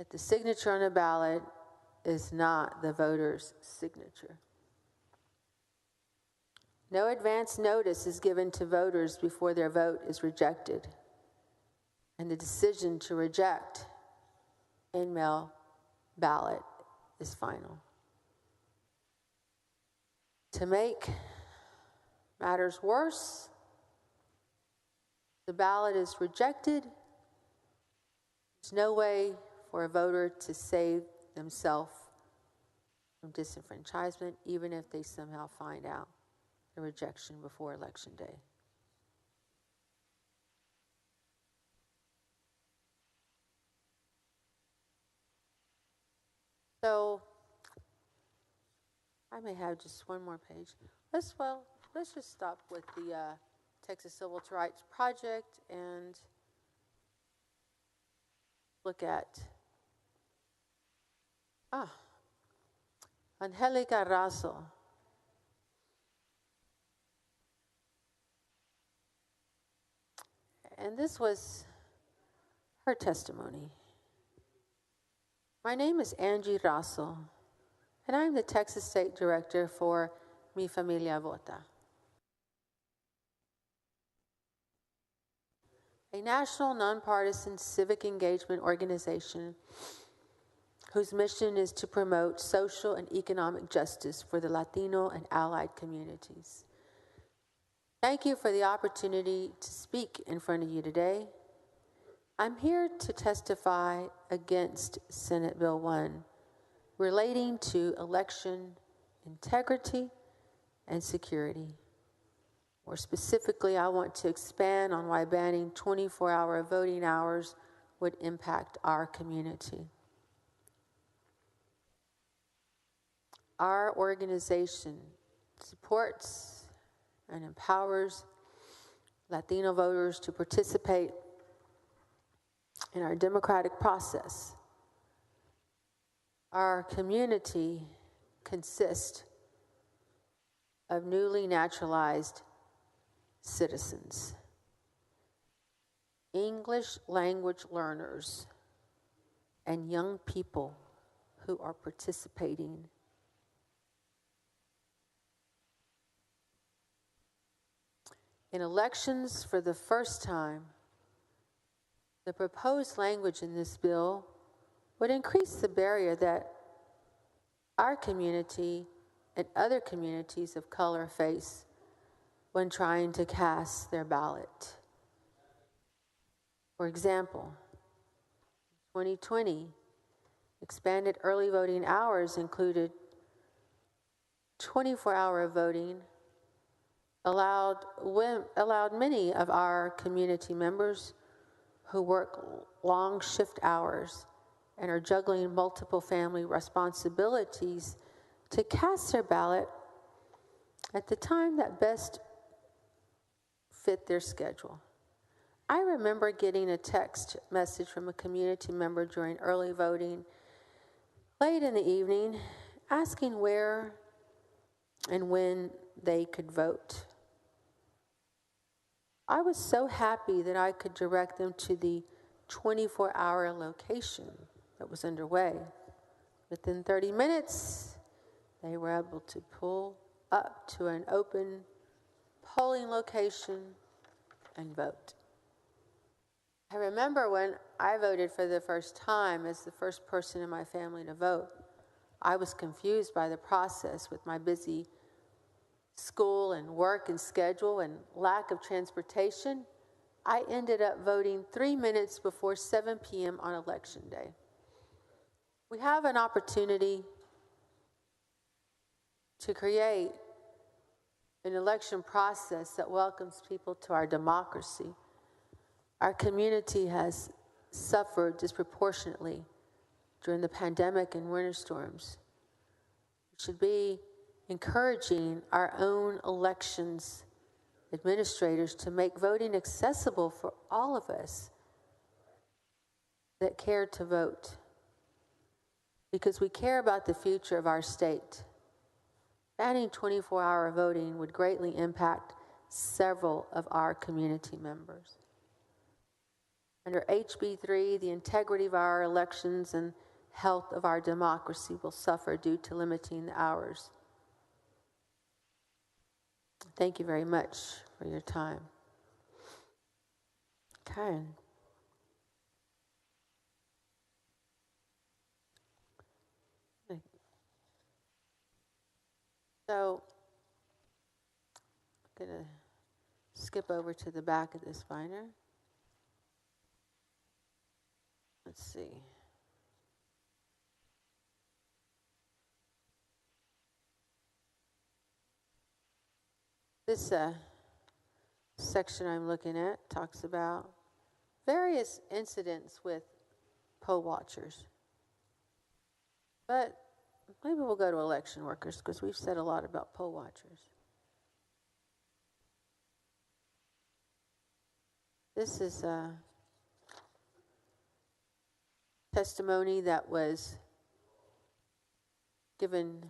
that the signature on a ballot is not the voter's signature. No advance notice is given to voters before their vote is rejected, and the decision to reject in-mail ballot is final. To make matters worse, the ballot is rejected. There's no way for a voter to save themselves from disenfranchisement, even if they somehow find out the rejection before Election Day. So I may have just one more page. Let's just stop with the Texas Civil Rights Project and look at Angelica Razo. And this was her testimony. My name is Angie Razo, and I'm the Texas State Director for Mi Familia Vota, a national nonpartisan civic engagement organization whose mission is to promote social and economic justice for the Latino and allied communities. Thank you for the opportunity to speak in front of you today. I'm here to testify against Senate Bill 1 relating to election integrity and security. More specifically, I want to expand on why banning 24-hour voting hours would impact our community. Our organization supports and empowers Latino voters to participate in our democratic process. Our community consists of newly naturalized citizens, English language learners, and young people who are participating in elections for the first time. The proposed language in this bill would increase the barrier that our community and other communities of color face when trying to cast their ballot. For example, 2020, expanded early voting hours included 24-hour voting, allowed many of our community members who work long shift hours and are juggling multiple family responsibilities to cast their ballot at the time that best fit their schedule. I remember getting a text message from a community member during early voting late in the evening asking where and when they could vote. I was so happy that I could direct them to the 24-hour location that was underway. Within 30 minutes, they were able to pull up to an open polling location and vote. I remember when I voted for the first time as the first person in my family to vote, I was confused by the process with my busy school and work and schedule and lack of transportation. I ended up voting 3 minutes before 7 p.m. on Election Day. We have an opportunity to create an election process that welcomes people to our democracy. Our community has suffered disproportionately during the pandemic and winter storms. We should be encouraging our own elections administrators to make voting accessible for all of us that care to vote, because we care about the future of our state. Banning 24-hour voting would greatly impact several of our community members. Under HB 3, the integrity of our elections and health of our democracy will suffer due to limiting the hours. Thank you very much for your time. Okay. So, I'm going to skip over to the back of this binder. Let's see. This section I'm looking at talks about various incidents with poll watchers. But maybe we'll go to election workers because we've said a lot about poll watchers. This is a testimony that was given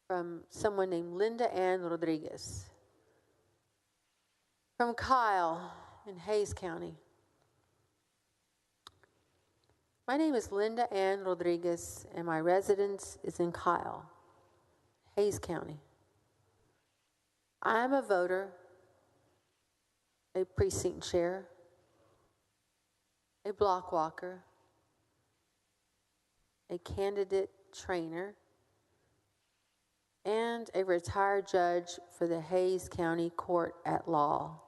from someone named Linda Ann Rodriguez from Kyle in Hayes County. My name is Linda Ann Rodriguez, and my residence is in Kyle, Hayes County. I am a voter, a precinct chair, a block walker, a candidate trainer, and a retired judge for the Hayes County Court at Law.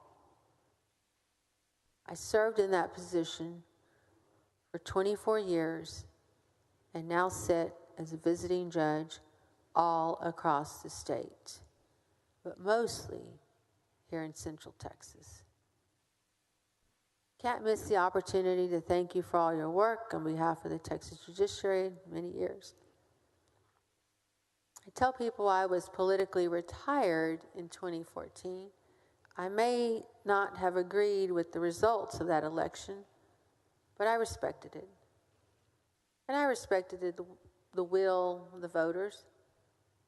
I served in that position for 24 years and now sit as a visiting judge all across the state, but mostly here in Central Texas. Can't miss the opportunity to thank you for all your work on behalf of the Texas judiciary in many years. I tell people I was politically retired in 2014. I may not have agreed with the results of that election, but I respected it. And I respected the will of the voters.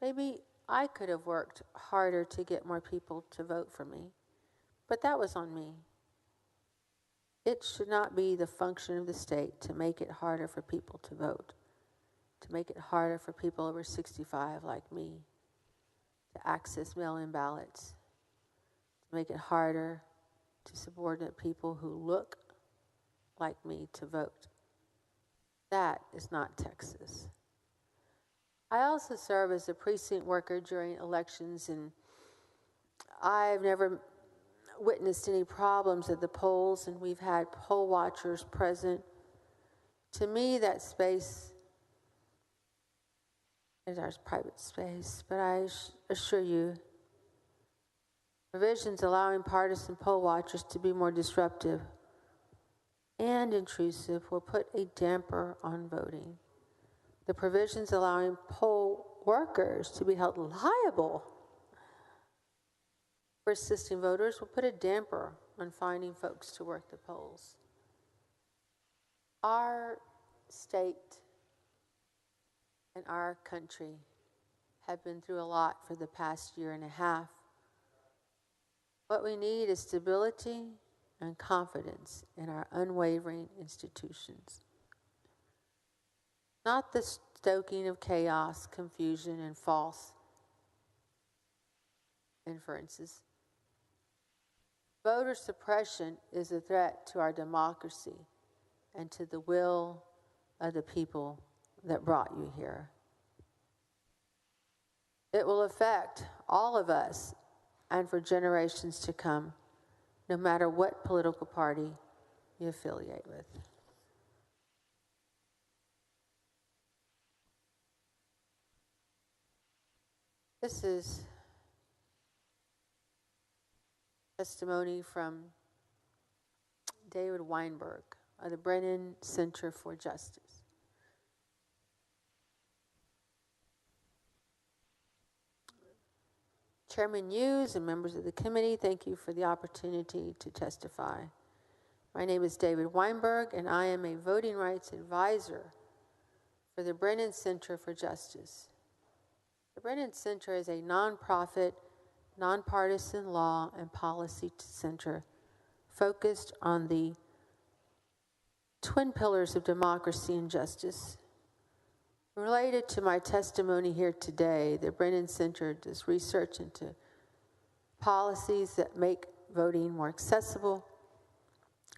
Maybe I could have worked harder to get more people to vote for me, but that was on me. It should not be the function of the state to make it harder for people to vote, to make it harder for people over 65 like me to access mail-in ballots, to make it harder to subordinate people who look like me to vote. That is not Texas. I also serve as a precinct worker during elections, and I've never witnessed any problems at the polls, and we've had poll watchers present. To me, that space is our private space, but I assure you, provisions allowing partisan poll watchers to be more disruptive and intrusive will put a damper on voting. The provisions allowing poll workers to be held liable for assisting voters will put a damper on finding folks to work the polls. Our state and our country have been through a lot for the past year and a half. What we need is stability and confidence in our unwavering institutions. Not the stoking of chaos, confusion, and false inferences. Voter suppression is a threat to our democracy and to the will of the people that brought you here. It will affect all of us and for generations to come, no matter what political party you affiliate with. This is testimony from David Weinberg of the Brennan Center for Justice. Chairman Hughes and members of the committee, thank you for the opportunity to testify. My name is David Weinberg, and I am a voting rights advisor for the Brennan Center for Justice. The Brennan Center is a nonprofit, nonpartisan law and policy center focused on the twin pillars of democracy and justice. Related to my testimony here today, the Brennan Center does research into policies that make voting more accessible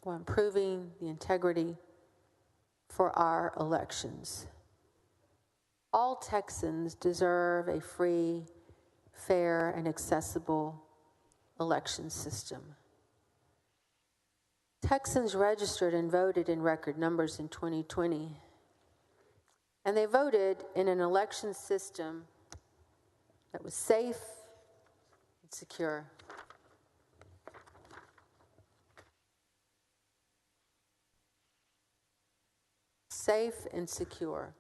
while improving the integrity for our elections. All Texans deserve a free, fair, and accessible election system. Texans registered and voted in record numbers in 2020, and they voted in an election system that was safe and secure. Safe and secure.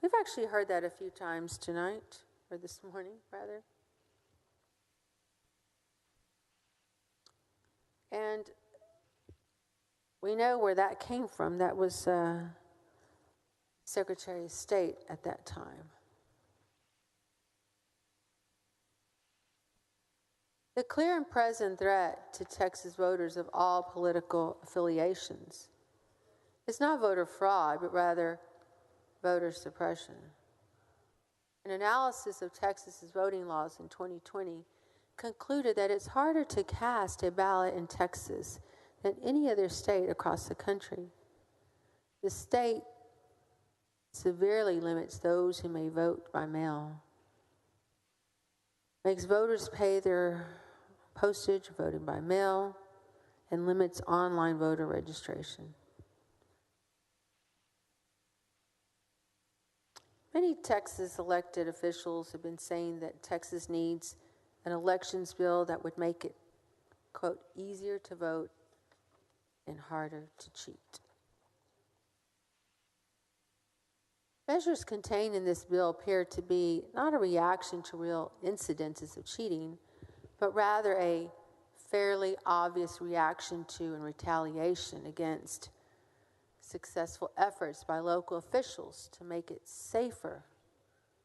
We've actually heard that a few times tonight, or this morning, rather. And we know where that came from. That was Secretary of State at that time. The clear and present threat to Texas voters of all political affiliations is not voter fraud, but rather voter suppression. An analysis of Texas's voting laws in 2020 concluded that it's harder to cast a ballot in Texas than any other state across the country. The state severely limits those who may vote by mail, makes voters pay their postage voting by mail, and limits online voter registration. Many Texas elected officials have been saying that Texas needs an elections bill that would make it, quote, easier to vote and harder to cheat. Measures contained in this bill appear to be not a reaction to real incidences of cheating, but rather a fairly obvious reaction to and retaliation against successful efforts by local officials to make it safer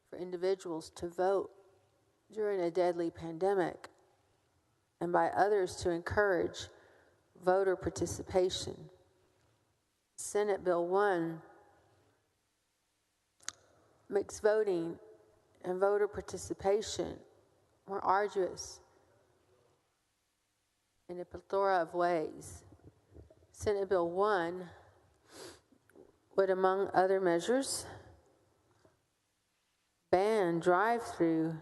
for individuals to vote during a deadly pandemic, and by others to encourage voter participation. Senate Bill 1 makes voting and voter participation more arduous in a plethora of ways. Senate Bill 1 would, among other measures, ban drive-through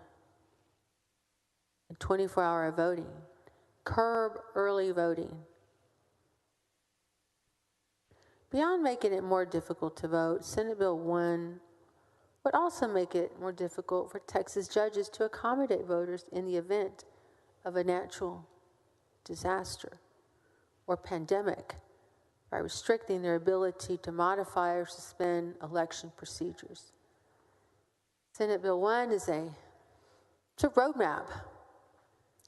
and 24-hour voting, curb early voting. Beyond making it more difficult to vote, Senate Bill 1 would also make it more difficult for Texas judges to accommodate voters in the event of a natural disaster or pandemic by restricting their ability to modify or suspend election procedures. Senate Bill 1 is a roadmap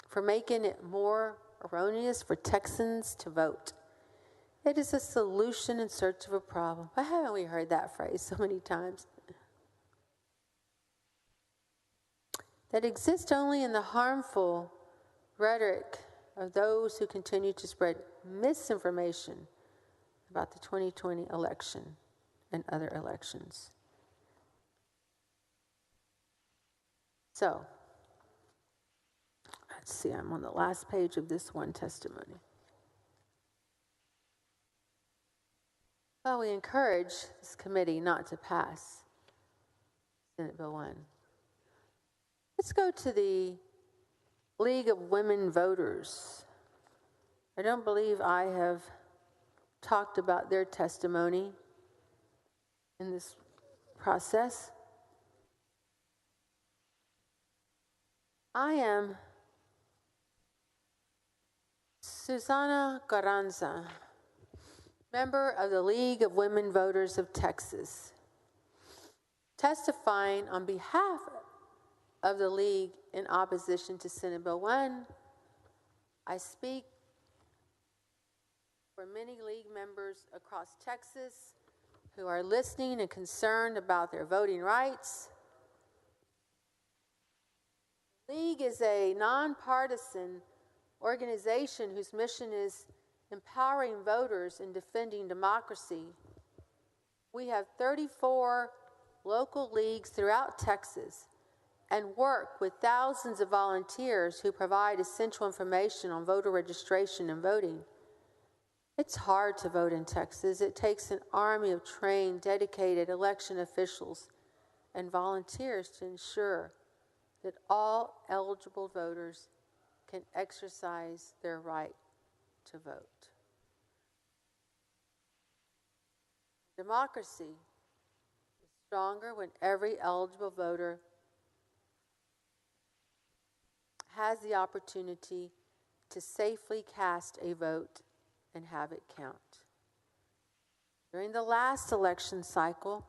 for making it more erroneous for Texans to vote. It is a solution in search of a problem. Why haven't we heard that phrase so many times? That exists only in the harmful rhetoric of those who continue to spread misinformation about the 2020 election and other elections. So, let's see, I'm on the last page of this one testimony. Well, we encourage this committee not to pass Senate Bill 1. Let's go to the League of Women Voters. I don't believe I have talked about their testimony in this process. I am Susana Carranza, member of the League of Women Voters of Texas, testifying on behalf of the League in opposition to Senate Bill 1. I speak for many League members across Texas who are listening and concerned about their voting rights. League is a nonpartisan organization whose mission is empowering voters and defending democracy, we have 34 local leagues throughout Texas and work with thousands of volunteers who provide essential information on voter registration and voting. It's hard to vote in Texas. It takes an army of trained, dedicated election officials and volunteers to ensure that all eligible voters can exercise their right to vote. Democracy is stronger when every eligible voter has the opportunity to safely cast a vote and have it count. During the last election cycle,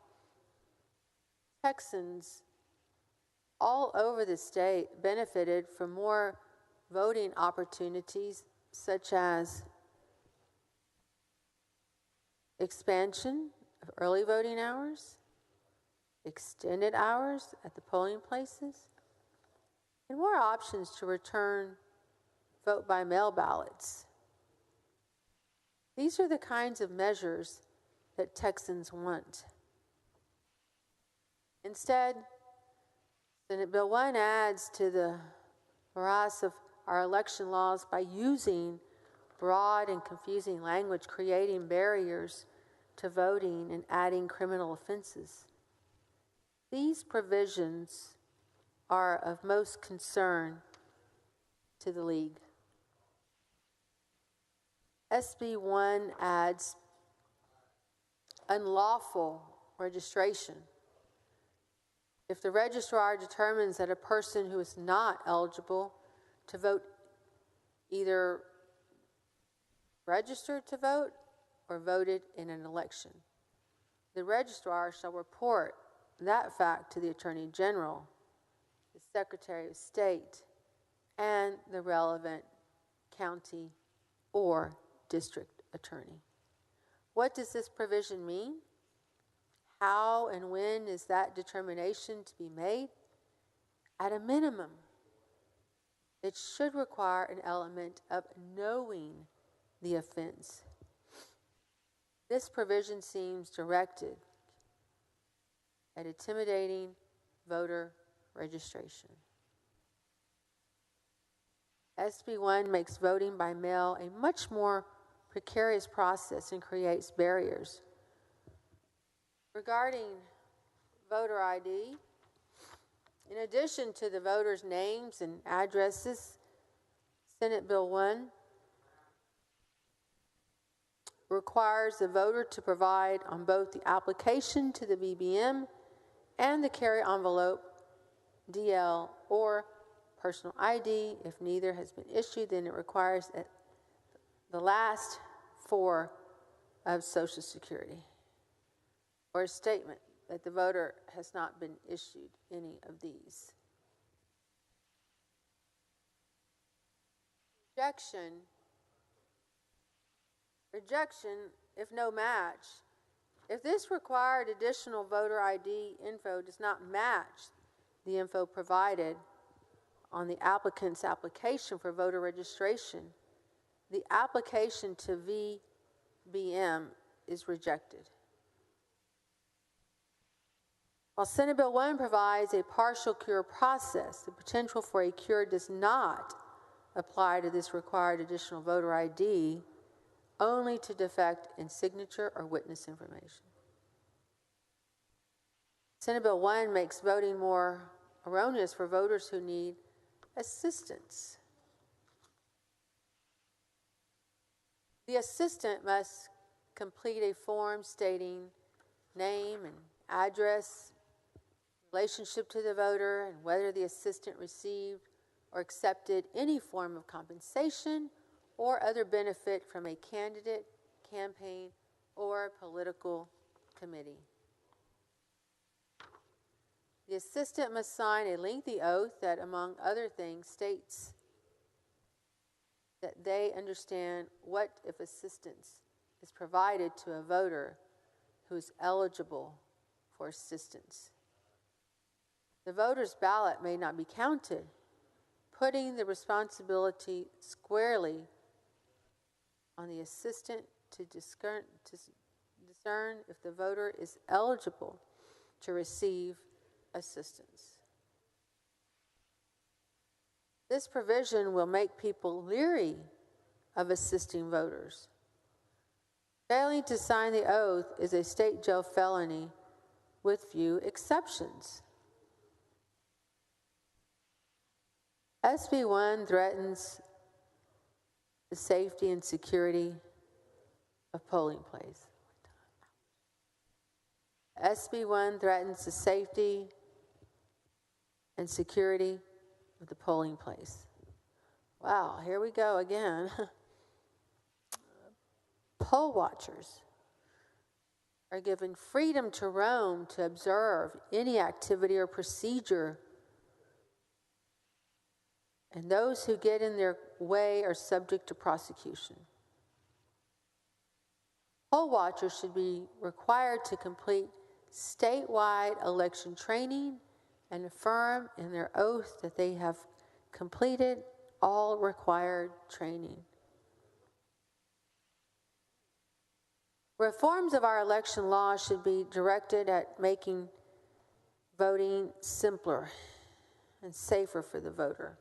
Texans all over the state benefited from more voting opportunities, such as expansion of early voting hours, extended hours at the polling places, and more options to return vote by mail ballots. These are the kinds of measures that Texans want. Instead, Senate Bill 1 adds to the morass of our election laws by using broad and confusing language, creating barriers to voting and adding criminal offenses. These provisions are of most concern to the League. SB 1 adds unlawful registration. If the registrar determines that a person who is not eligible to vote either registered to vote or voted in an election, the registrar shall report that fact to the Attorney General, the Secretary of State, and the relevant county or district attorney. What does this provision mean? How and when is that determination to be made? At a minimum, it should require an element of knowing the offense. This provision seems directed at intimidating voter registration. SB 1 makes voting by mail a much more precarious process and creates barriers. Regarding voter ID, in addition to the voters' names and addresses, Senate Bill 1 requires the voter to provide on both the application to the VBM and the carry envelope, DL, or personal ID. If neither has been issued, then it requires the last four of Social Security, or a statement that the voter has not been issued any of these. Rejection, if no match. If this required additional voter ID info does not match the info provided on the applicant's application for voter registration, the application to VBM is rejected. While Senate Bill 1 provides a partial cure process, the potential for a cure does not apply to this required additional voter ID, only to defect in signature or witness information. Senate Bill 1 makes voting more erroneous for voters who need assistance. The assistant must complete a form stating name and address, relationship to the voter, and whether the assistant received or accepted any form of compensation or other benefit from a candidate, campaign, or political committee. The assistant must sign a lengthy oath that, among other things, states that they understand what if assistance is provided to a voter who is eligible for assistance. The voter's ballot may not be counted, putting the responsibility squarely on the assistant to discern if the voter is eligible to receive assistance. This provision will make people leery of assisting voters. Failing to sign the oath is a state jail felony with few exceptions. SB 1 threatens the safety and security of polling place. SB 1 threatens the safety and security of the polling place. Wow, here we go again. Poll watchers are given freedom to roam to observe any activity or procedure, and those who get in their way are subject to prosecution. Poll watchers should be required to complete statewide election training and affirm in their oath that they have completed all required training. Reforms of our election law should be directed at making voting simpler and safer for the voter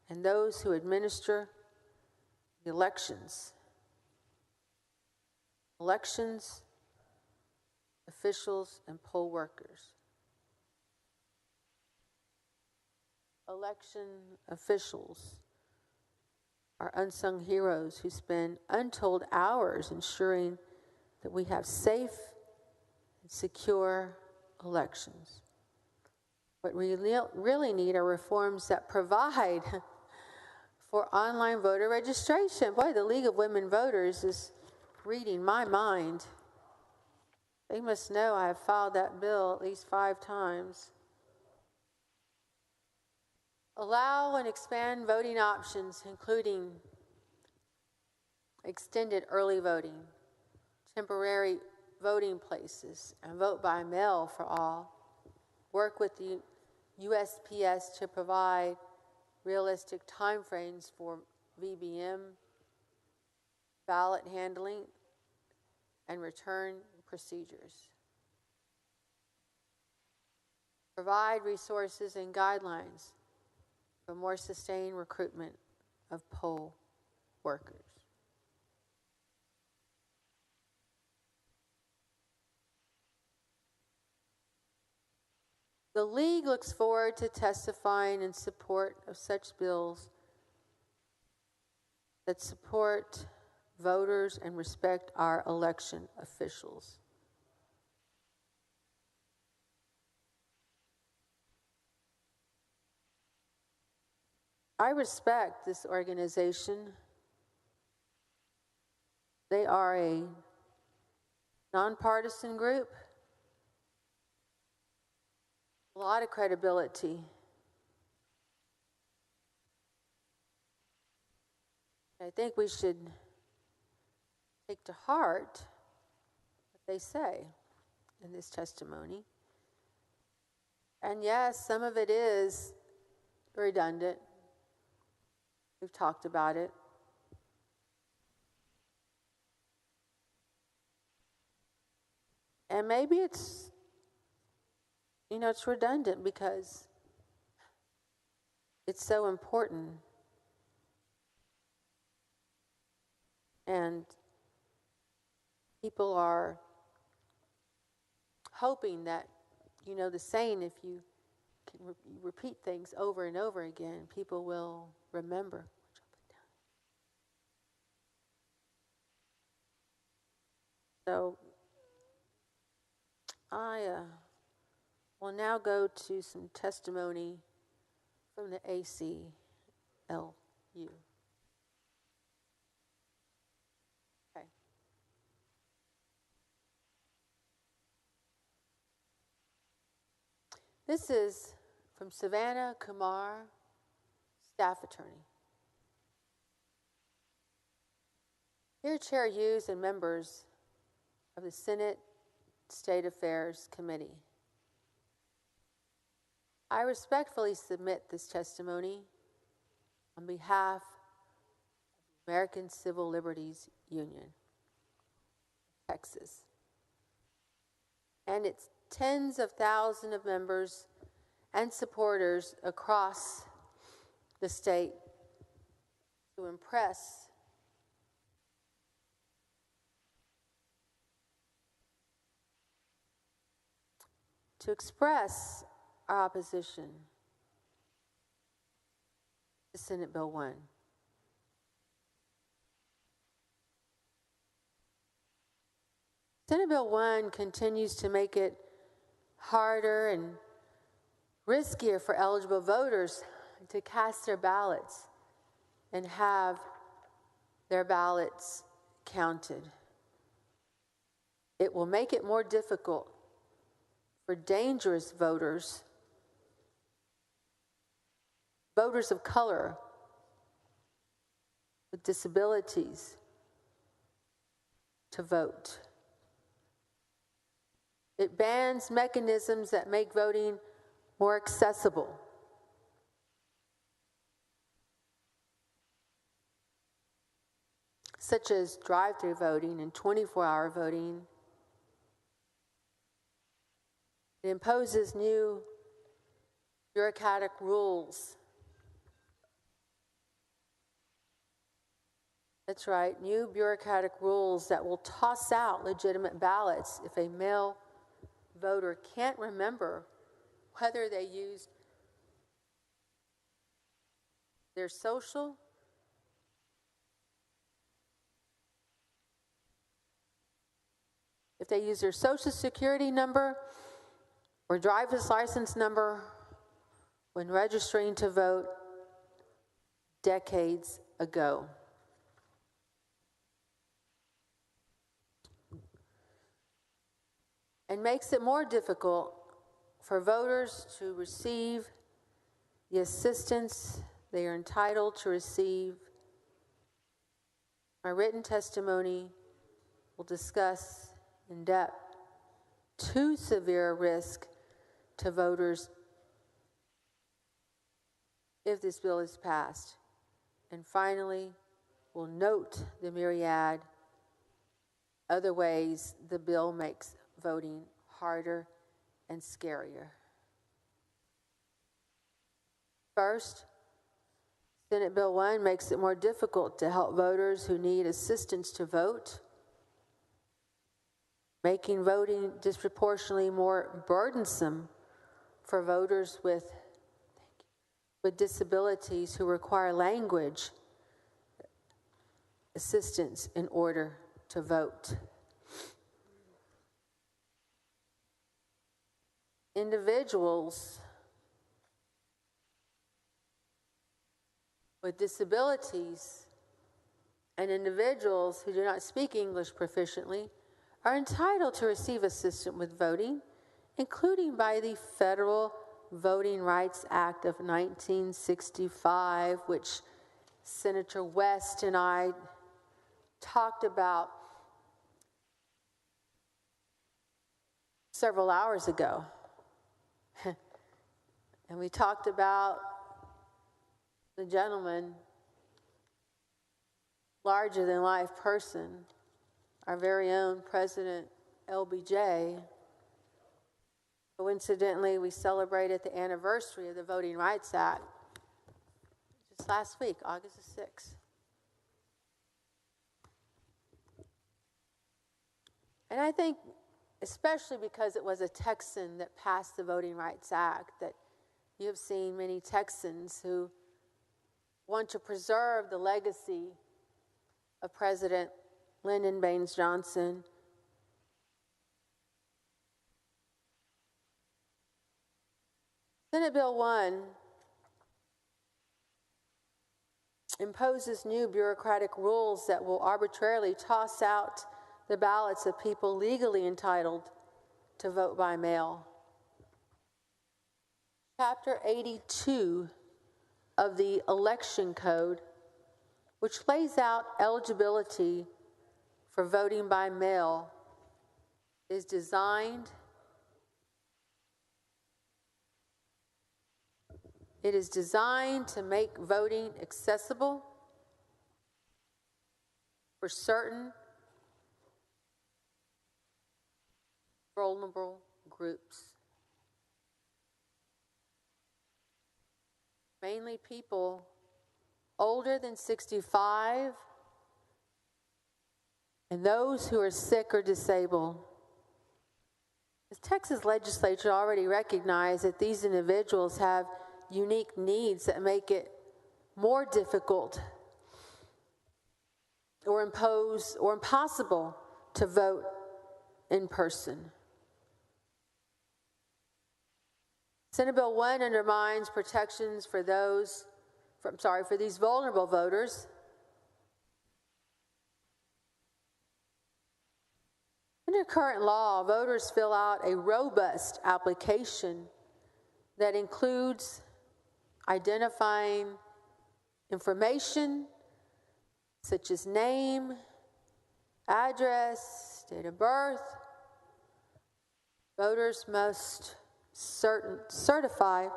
and those who administer the elections. Elections, officials, and poll workers. Election officials are unsung heroes who spend untold hours ensuring that we have safe and secure elections. What we really need are reforms that provide for online voter registration. Boy, the League of Women Voters is reading my mind. They must know I have filed that bill at least 5 times. Allow and expand voting options, including extended early voting, temporary voting places, and vote by mail for all. Work with the USPS to provide realistic timeframes for VBM, ballot handling, and return procedures. Provide resources and guidelines for more sustained recruitment of poll workers. The League looks forward to testifying in support of such bills that support voters and respect our election officials. I respect this organization. They are a nonpartisan group, a lot of credibility. I think we should take to heart what they say in this testimony. And yes, some of it is redundant. We've talked about it. And maybe it's redundant because it's so important. And people are hoping that, the saying, if you can repeat things over and over again, people will remember. So I will now go to some testimony from the ACLU. Okay. This is from Savannah Kumar, staff attorney. Dear Chair Hughes and members of the Senate State Affairs Committee, I respectfully submit this testimony on behalf of American Civil Liberties Union, Texas. And its tens of thousands of members and supporters across the state to impress to express our opposition to Senate Bill 1. Senate Bill 1 continues to make it harder and riskier for eligible voters to cast their ballots and have their ballots counted. It will make it more difficult for dangerous voters, voters of color, with disabilities, to vote. It bans mechanisms that make voting more accessible. Such as drive-through voting and 24-hour voting. It imposes new bureaucratic rules. That's right, new bureaucratic rules that will toss out legitimate ballots if a male voter can't remember whether they used their social, if they use their social security number or driver's license number when registering to vote decades ago. And makes it more difficult for voters to receive the assistance they are entitled to receive. My written testimony will discuss in depth too severe a risk to voters if this bill is passed. And finally, we'll note the myriad other ways the bill makes voting harder and scarier. First, Senate Bill 1 makes it more difficult to help voters who need assistance to vote, making voting disproportionately more burdensome for voters with disabilities who require language assistance in order to vote. Individuals with disabilities and individuals who do not speak English proficiently are entitled to receive assistance with voting, including by the Federal Voting Rights Act of 1965, which Senator West and I talked about several hours ago. And we talked about the gentleman, larger than life person, our very own President LBJ. Coincidentally, we celebrated the anniversary of the Voting Rights Act just last week, August the 6th. And I think, especially because it was a Texan that passed the Voting Rights Act, that you have seen many Texans who want to preserve the legacy of President Lyndon Baines Johnson. Senate Bill 1 imposes new bureaucratic rules that will arbitrarily toss out the ballots of people legally entitled to vote by mail. Chapter 82 of the Election Code, which lays out eligibility for voting by mail, is designed to make voting accessible for certain vulnerable groups. Mainly people older than 65 and those who are sick or disabled. The Texas legislature already recognized that these individuals have unique needs that make it more difficult or impossible to vote in person. Senate Bill 1 undermines protections for these vulnerable voters. Under current law, voters fill out a robust application that includes identifying information such as name, address, date of birth. Voters must certify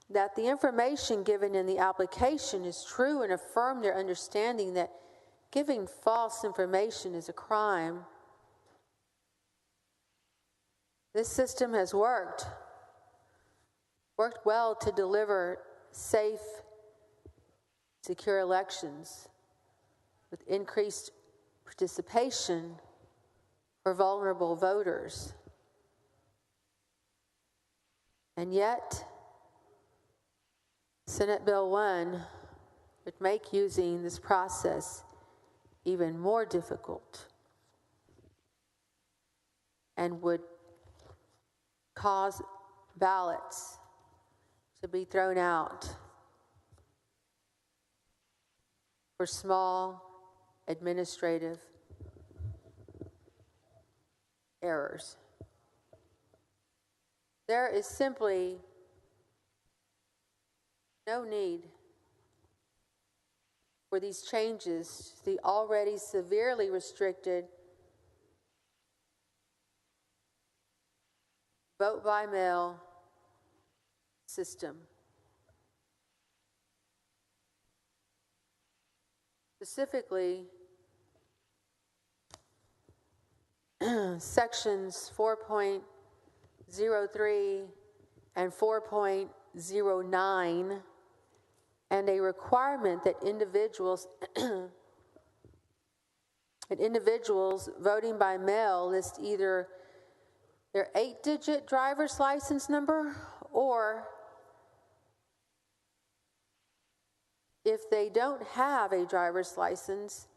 that the information given in the application is true and affirm their understanding that giving false information is a crime. This system has worked well to deliver safe, secure elections with increased participation for vulnerable voters. And yet, Senate Bill 1 would make using this process even more difficult and would cause ballots to be thrown out for small administrative errors. There is simply no need for these changes to the already severely restricted vote by mail system. Specifically, sections 4.03 and 4.09, and a requirement that individuals voting by mail list either their 8-digit driver's license number, or if they don't have a driver's license,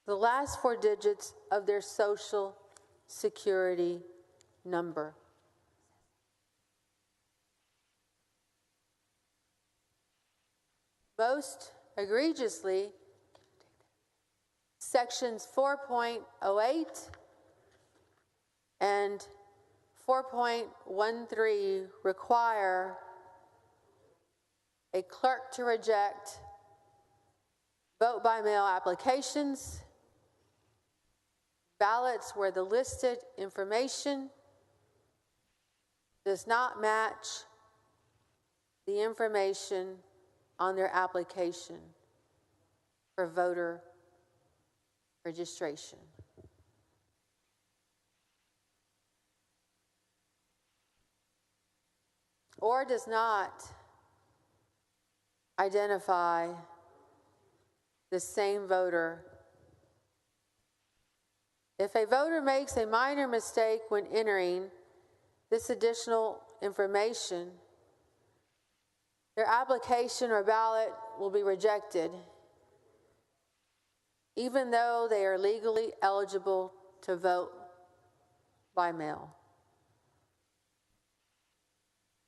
the last 4 digits of their social security number. Most egregiously, sections 4.08 and 4.13 require a clerk to reject vote by mail applications, ballots where the listed information does not match the information on their application for voter registration. Or does not identify the same voter. If a voter makes a minor mistake when entering this additional information, their application or ballot will be rejected, even though they are legally eligible to vote by mail.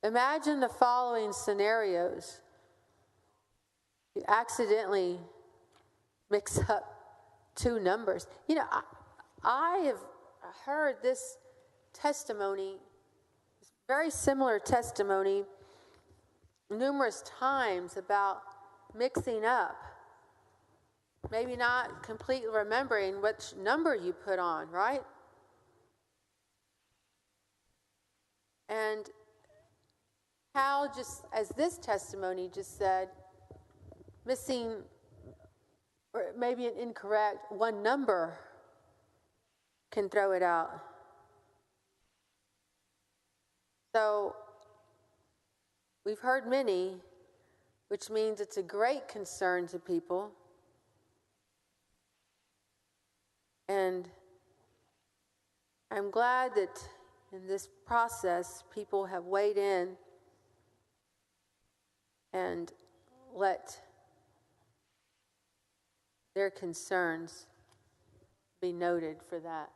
Imagine the following scenarios. You accidentally mix up 2 numbers. You know, I have heard this testimony, this very similar testimony, numerous times about mixing up, maybe not completely remembering which number you put on, right? And how, just as this testimony just said, missing or maybe an incorrect, one number can throw it out. So we've heard many, which means it's a great concern to people. And I'm glad that in this process, people have weighed in and let their concerns be noted for that.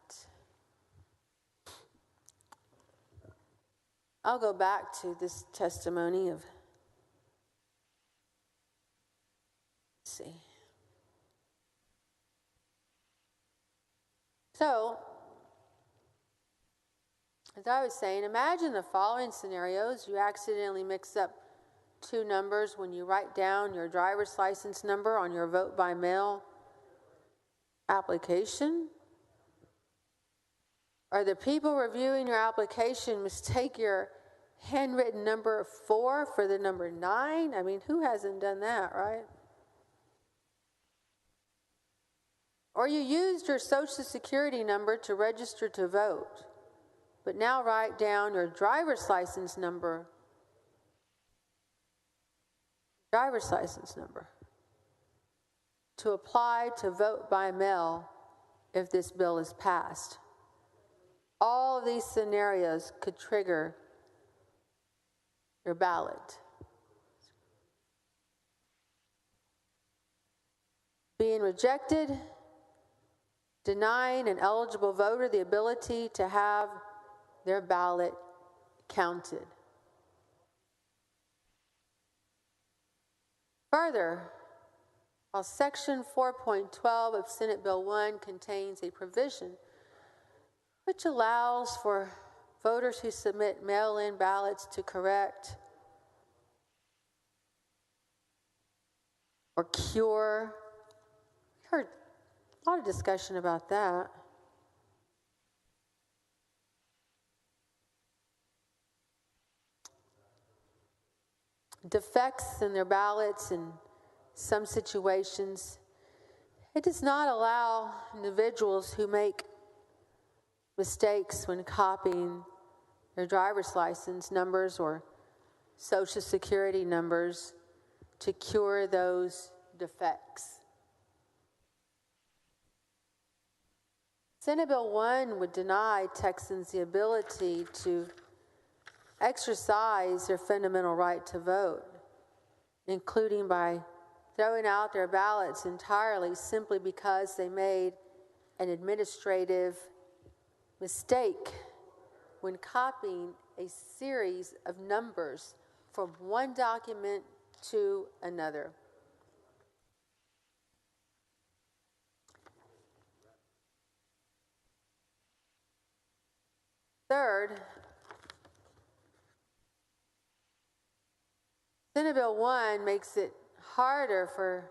I'll go back to this testimony of, let's see. So, as I was saying, imagine the following scenarios. You accidentally mix up two numbers when you write down your driver's license number on your vote by mail application. Or the people reviewing your application mistake your handwritten number 4 for the number 9. I mean, who hasn't done that, right? Or you used your Social Security number to register to vote, but now write down your driver's license number to apply to vote by mail if this bill is passed. All of these scenarios could trigger your ballot. Being rejected, denying an eligible voter the ability to have their ballot counted. Further, while Section 4.12 of Senate Bill 1 contains a provision which allows for voters who submit mail-in ballots to correct or cure. We heard a lot of discussion about that. Defects in their ballots in some situations. It does not allow individuals who make mistakes when copying their driver's license numbers or Social Security numbers to cure those defects. Senate Bill 1 would deny Texans the ability to exercise their fundamental right to vote, including by throwing out their ballots entirely simply because they made an administrative mistake when copying a series of numbers from one document to another. Third, Senate Bill 1 makes it harder for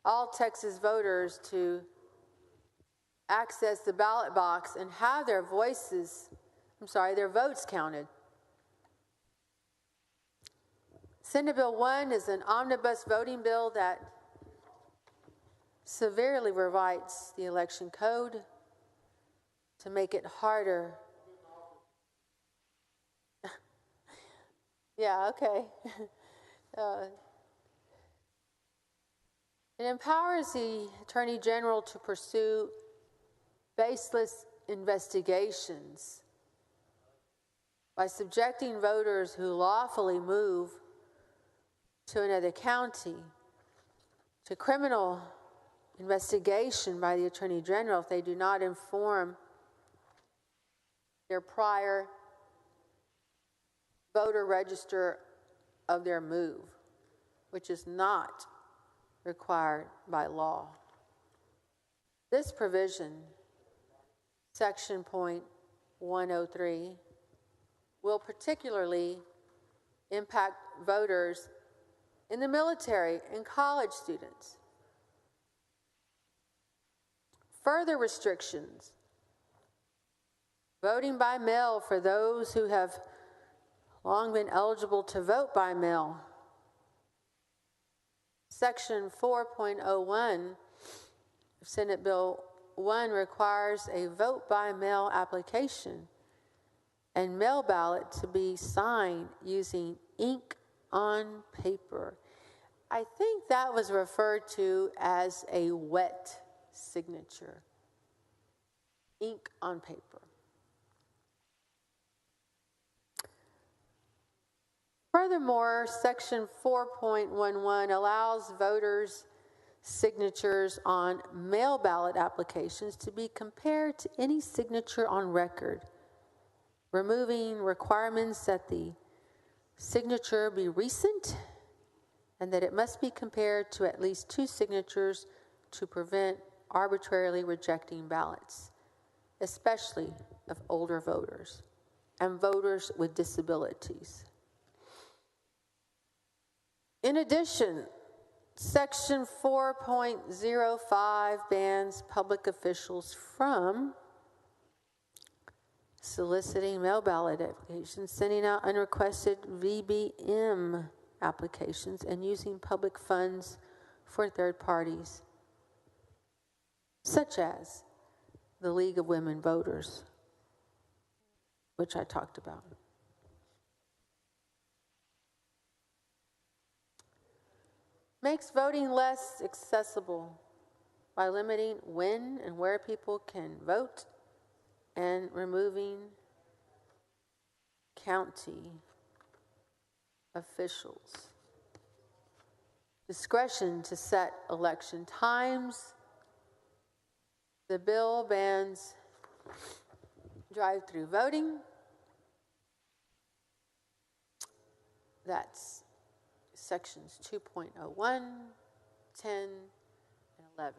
all Texas voters to access the ballot box and have their votes counted. Senate Bill 1 is an omnibus voting bill that severely rewrites the election code to make it harder. Yeah, okay. It empowers the Attorney General to pursue baseless investigations by subjecting voters who lawfully move to another county to criminal investigation by the Attorney General if they do not inform their prior voter register of their move, which is not required by law. This provision, Section .103, will particularly impact voters in the military and college students. Further restrictions: voting by mail for those who have long been eligible to vote by mail. Section 4.01 Senate Bill 1 requires a vote by mail application and mail ballot to be signed using ink on paper. I think that was referred to as a wet signature. Ink on paper. Furthermore, Section 4.11 allows voters' signatures on mail ballot applications to be compared to any signature on record, removing requirements that the signature be recent and that it must be compared to at least 2 signatures to prevent arbitrarily rejecting ballots, especially of older voters and voters with disabilities. In addition, Section 4.05 bans public officials from soliciting mail ballot applications, sending out unrequested VBM applications, and using public funds for third parties, such as the League of Women Voters, which I talked about. Makes voting less accessible by limiting when and where people can vote and removing county officials' discretion to set election times. The bill bans drive-through voting. That's sections 2.01, 10, and 11.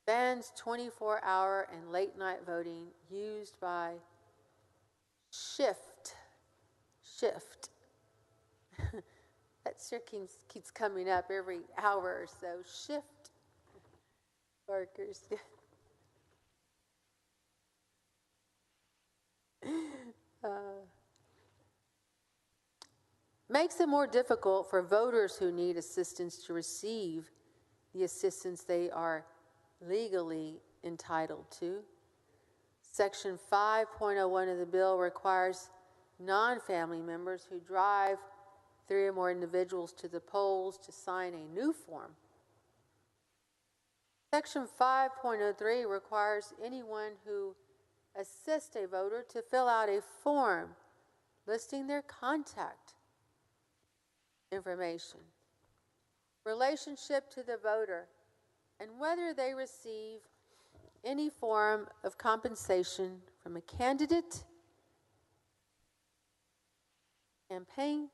Bans 24-hour and late-night voting used by shift. That sure keeps coming up every hour or so. Shift workers. Makes it more difficult for voters who need assistance to receive the assistance they are legally entitled to. Section 5.01 of the bill requires non-family members who drive 3 or more individuals to the polls to sign a new form. Section 5.03 requires anyone who assists a voter to fill out a form listing their contact information, relationship to the voter, and whether they receive any form of compensation from a candidate, campaign,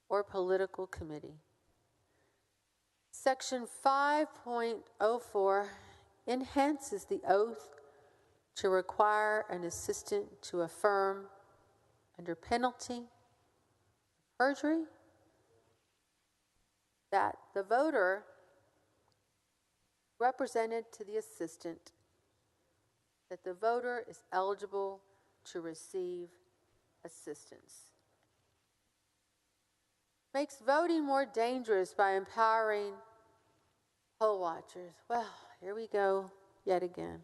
or political committee. Section 5.04 enhances the oath to require an assistant to affirm under penalty of perjury that the voter represented to the assistant that the voter is eligible to receive assistance. Makes voting more dangerous by empowering poll watchers. Well, here we go yet again.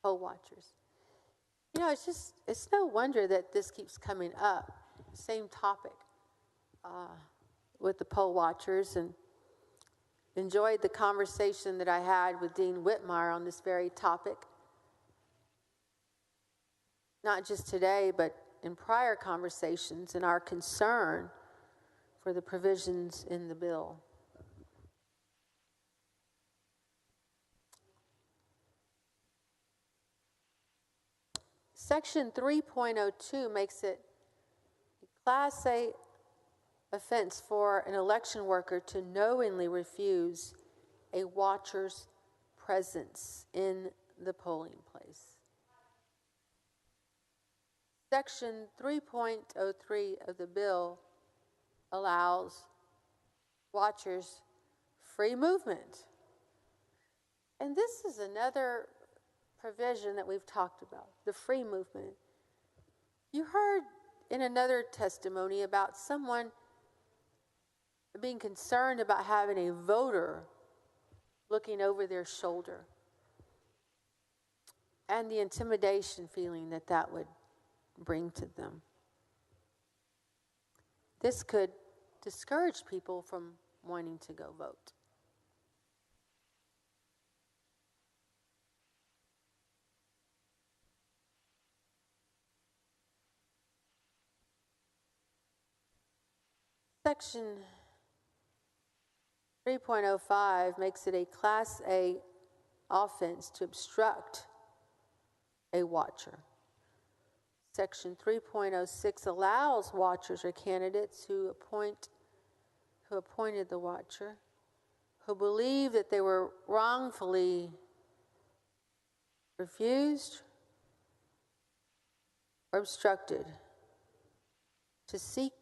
Poll watchers. You know, it's no wonder that this keeps coming up. Same topic with the poll watchers, and enjoyed the conversation that I had with Dean Whitmire on this very topic. Not just today, but in prior conversations, and our concern for the provisions in the bill. Section 3.02 makes it a Class A offense for an election worker to knowingly refuse a watcher's presence in the polling place. Section 3.03 of the bill allows watchers free movement. And this is another provision that we've talked about, the free movement. You heard in another testimony about someone being concerned about having a voter looking over their shoulder, and the intimidation feeling that that would bring to them. This could discourage people from wanting to go vote. Section 3.05 makes it a Class A offense to obstruct a watcher. Section 3.06 allows watchers or candidates who appointed the watcher, who believe that they were wrongfully refused or obstructed, to seek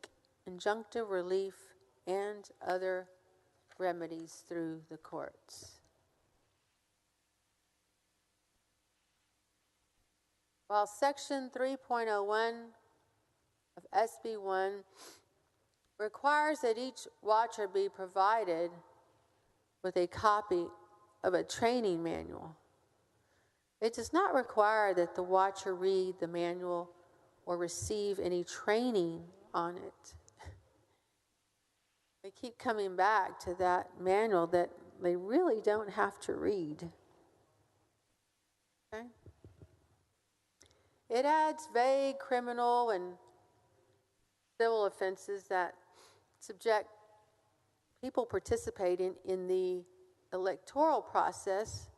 injunctive relief and other remedies through the courts. While Section 3.01 of SB 1 requires that each watcher be provided with a copy of a training manual, it does not require that the watcher read the manual or receive any training on it. They keep coming back to that manual that they really don't have to read. Okay? It adds vague criminal and civil offenses that subject people participating in the electoral process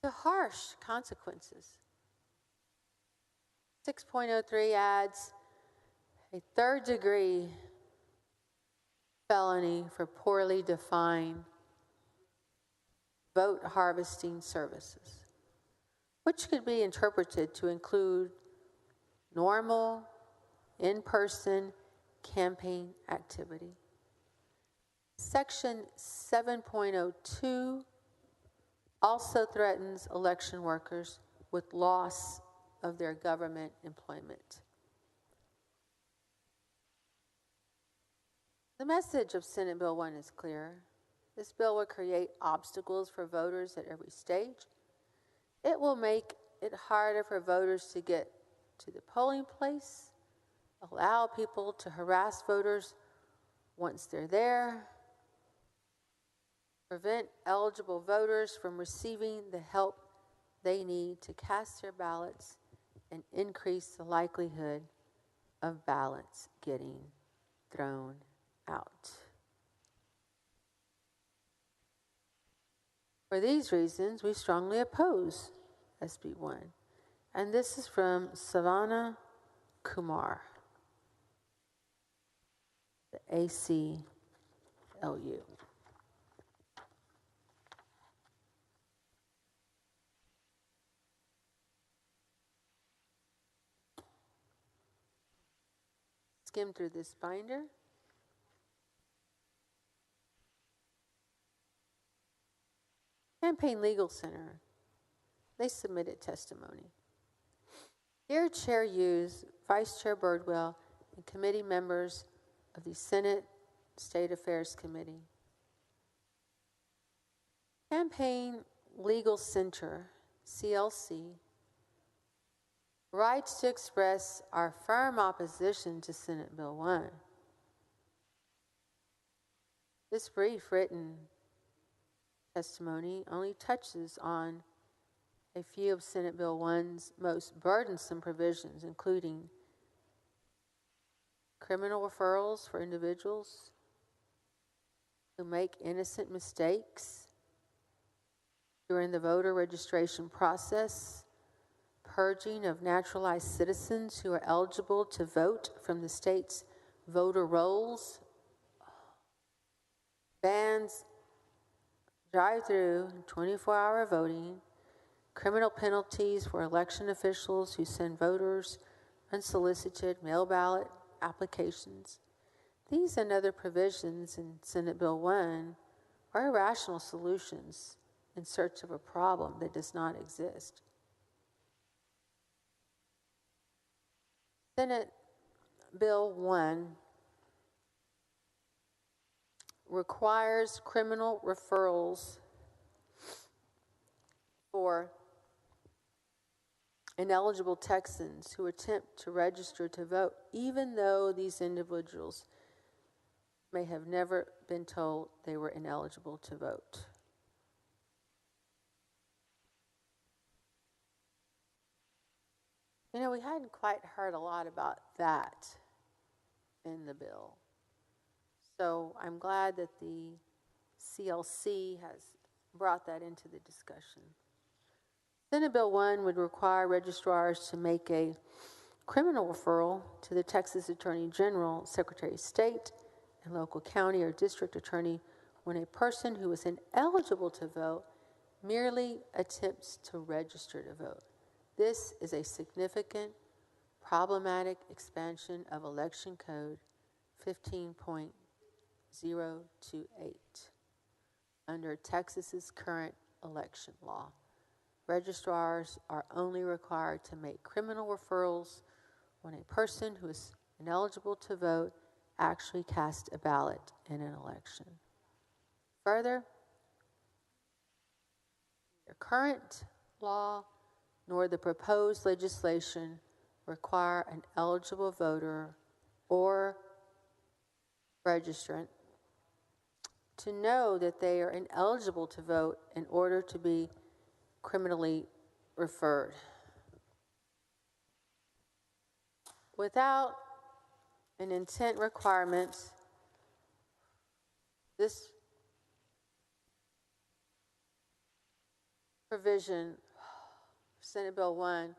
to harsh consequences. 6.03 adds a third-degree felony for poorly defined vote harvesting services, which could be interpreted to include normal, in-person campaign activity. Section 7.02 also threatens election workers with loss of their government employment. The message of Senate Bill 1 is clear. This bill will create obstacles for voters at every stage. It will make it harder for voters to get to the polling place, allow people to harass voters once they're there, prevent eligible voters from receiving the help they need to cast their ballots, and increase the likelihood of ballots getting thrown out. For these reasons, we strongly oppose SB 1. And this is from Savannah Kumar, the ACLU. Skim through this binder. Campaign Legal Center, they submitted testimony. Dear Chair Hughes, Vice Chair Birdwell, and committee members of the Senate State Affairs Committee. Campaign Legal Center, CLC, writes to express our firm opposition to Senate Bill 1. This brief written testimony only touches on a few of Senate Bill 1's most burdensome provisions, including criminal referrals for individuals who make innocent mistakes during the voter registration process, purging of naturalized citizens who are eligible to vote from the state's voter rolls, bans drive-through 24-hour voting, criminal penalties for election officials who send voters unsolicited mail ballot applications. These and other provisions in Senate Bill 1 are irrational solutions in search of a problem that does not exist. Senate Bill 1 requires criminal referrals for ineligible Texans who attempt to register to vote, even though these individuals may have never been told they were ineligible to vote. You know, we hadn't quite heard a lot about that in the bill. So I'm glad that the CLC has brought that into the discussion. Senate Bill 1 would require registrars to make a criminal referral to the Texas Attorney General, Secretary of State, and local county or district attorney when a person who is ineligible to vote merely attempts to register to vote. This is a significant, problematic expansion of Election Code 15.028 under Texas's current election law. Registrars are only required to make criminal referrals when a person who is ineligible to vote actually casts a ballot in an election. Further, the current law nor the proposed legislation require an eligible voter or registrant to know that they are ineligible to vote in order to be criminally referred. Without an intent requirement, this provision, Senate Bill 1,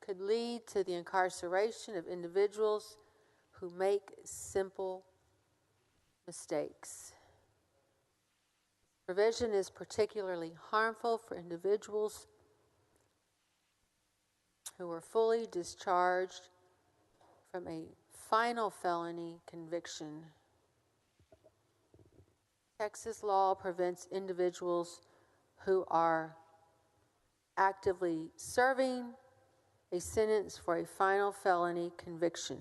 could lead to the incarceration of individuals who make simple mistakes. Provision is particularly harmful for individuals who are fully discharged from a final felony conviction. Texas law prevents individuals who are actively serving a sentence for a final felony conviction,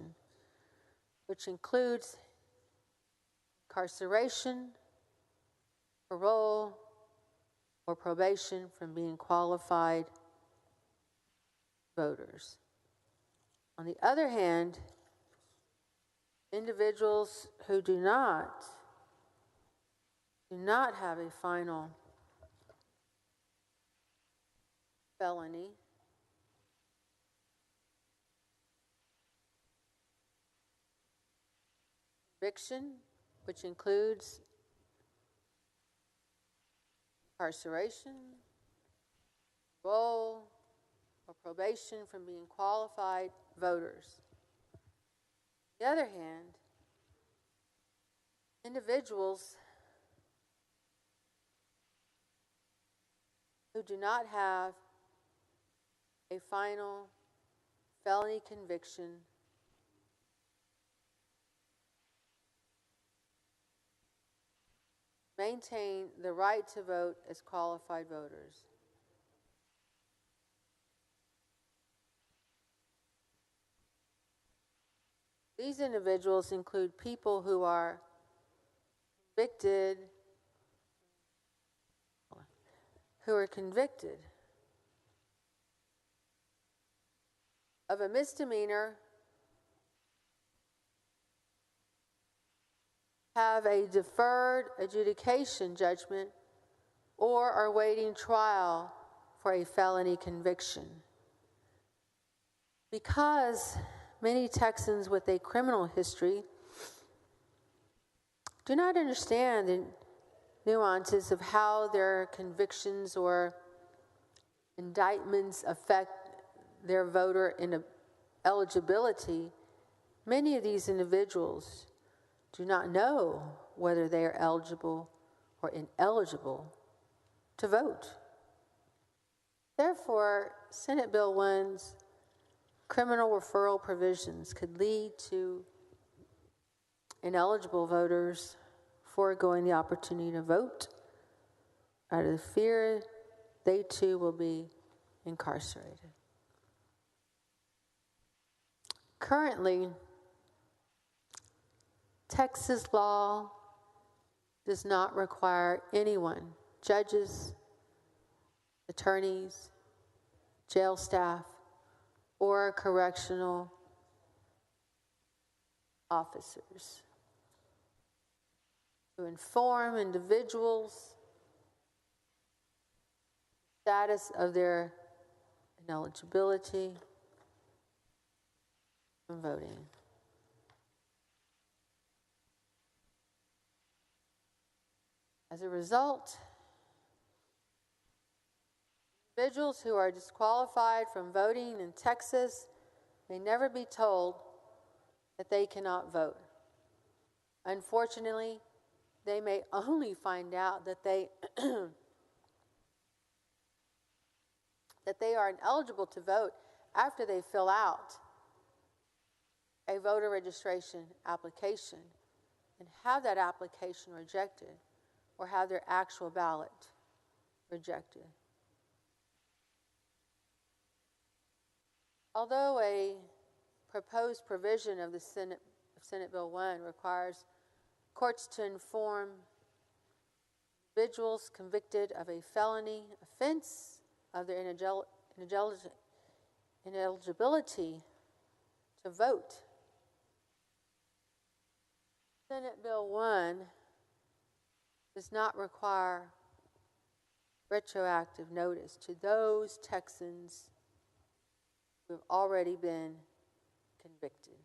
which includes incarceration, parole, or probation from being qualified voters. On the other hand, individuals who do not have a final felony conviction, which includes incarceration, parole, or probation from being qualified voters. On the other hand, individuals who do not have a final felony conviction maintain the right to vote as qualified voters. These individuals include people who are convicted of a misdemeanor, have a deferred adjudication judgment, or are waiting trial for a felony conviction. Because many Texans with a criminal history do not understand the nuances of how their convictions or indictments affect their voter eligibility, many of these individuals do not know whether they are eligible or ineligible to vote. Therefore, Senate Bill 1's criminal referral provisions could lead to ineligible voters foregoing the opportunity to vote out of the fear they too will be incarcerated. Currently, Texas law does not require anyone, judges, attorneys, jail staff, or correctional officers to inform individuals status of their ineligibility from voting. As a result, individuals who are disqualified from voting in Texas may never be told that they cannot vote. Unfortunately, they may only find out that they that they are ineligible to vote after they fill out a voter registration application and have that application rejected or have their actual ballot rejected. Although a proposed provision of the Senate Bill 1 requires courts to inform individuals convicted of a felony offense of their ineligibility to vote, Senate Bill 1 does not require retroactive notice to those Texans who have already been convicted.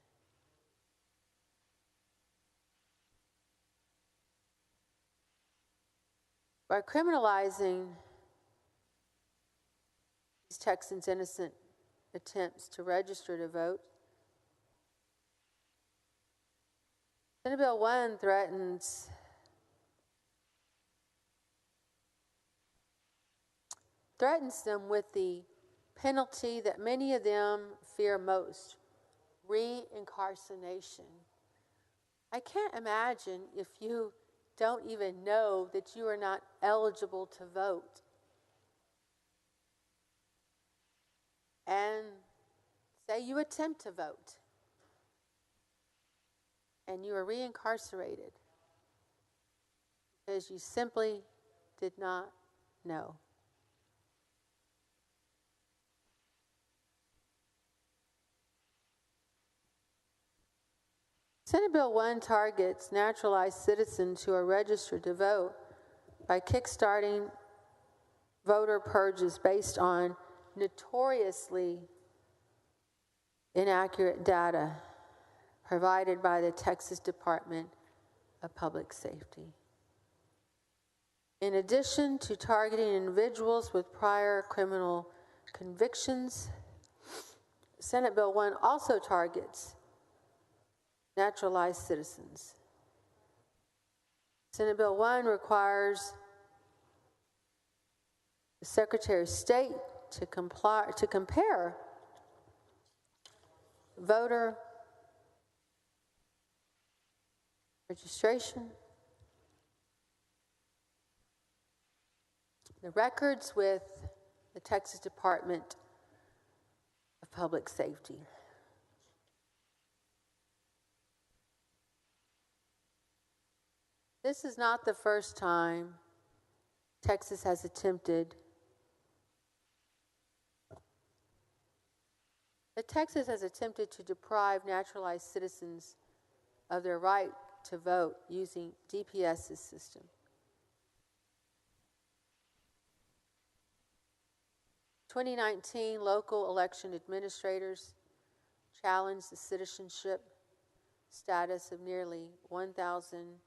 By criminalizing these Texans' innocent attempts to register to vote, Senate Bill 1 threatens them with the penalty that many of them fear most: reincarceration. I can't imagine if you don't even know that you are not eligible to vote, and say you attempt to vote and you are reincarcerated because you simply did not know. Senate Bill 1 targets naturalized citizens who are registered to vote by kickstarting voter purges based on notoriously inaccurate data provided by the Texas Department of Public Safety. In addition to targeting individuals with prior criminal convictions, Senate Bill 1 also targets naturalized citizens. Senate Bill 1 requires the Secretary of State to compare voter registration, the records with the Texas Department of Public Safety. This is not the first time Texas has attempted to deprive naturalized citizens of their right to vote using DPS's system. In 2019, local election administrators challenged the citizenship status of nearly 1,000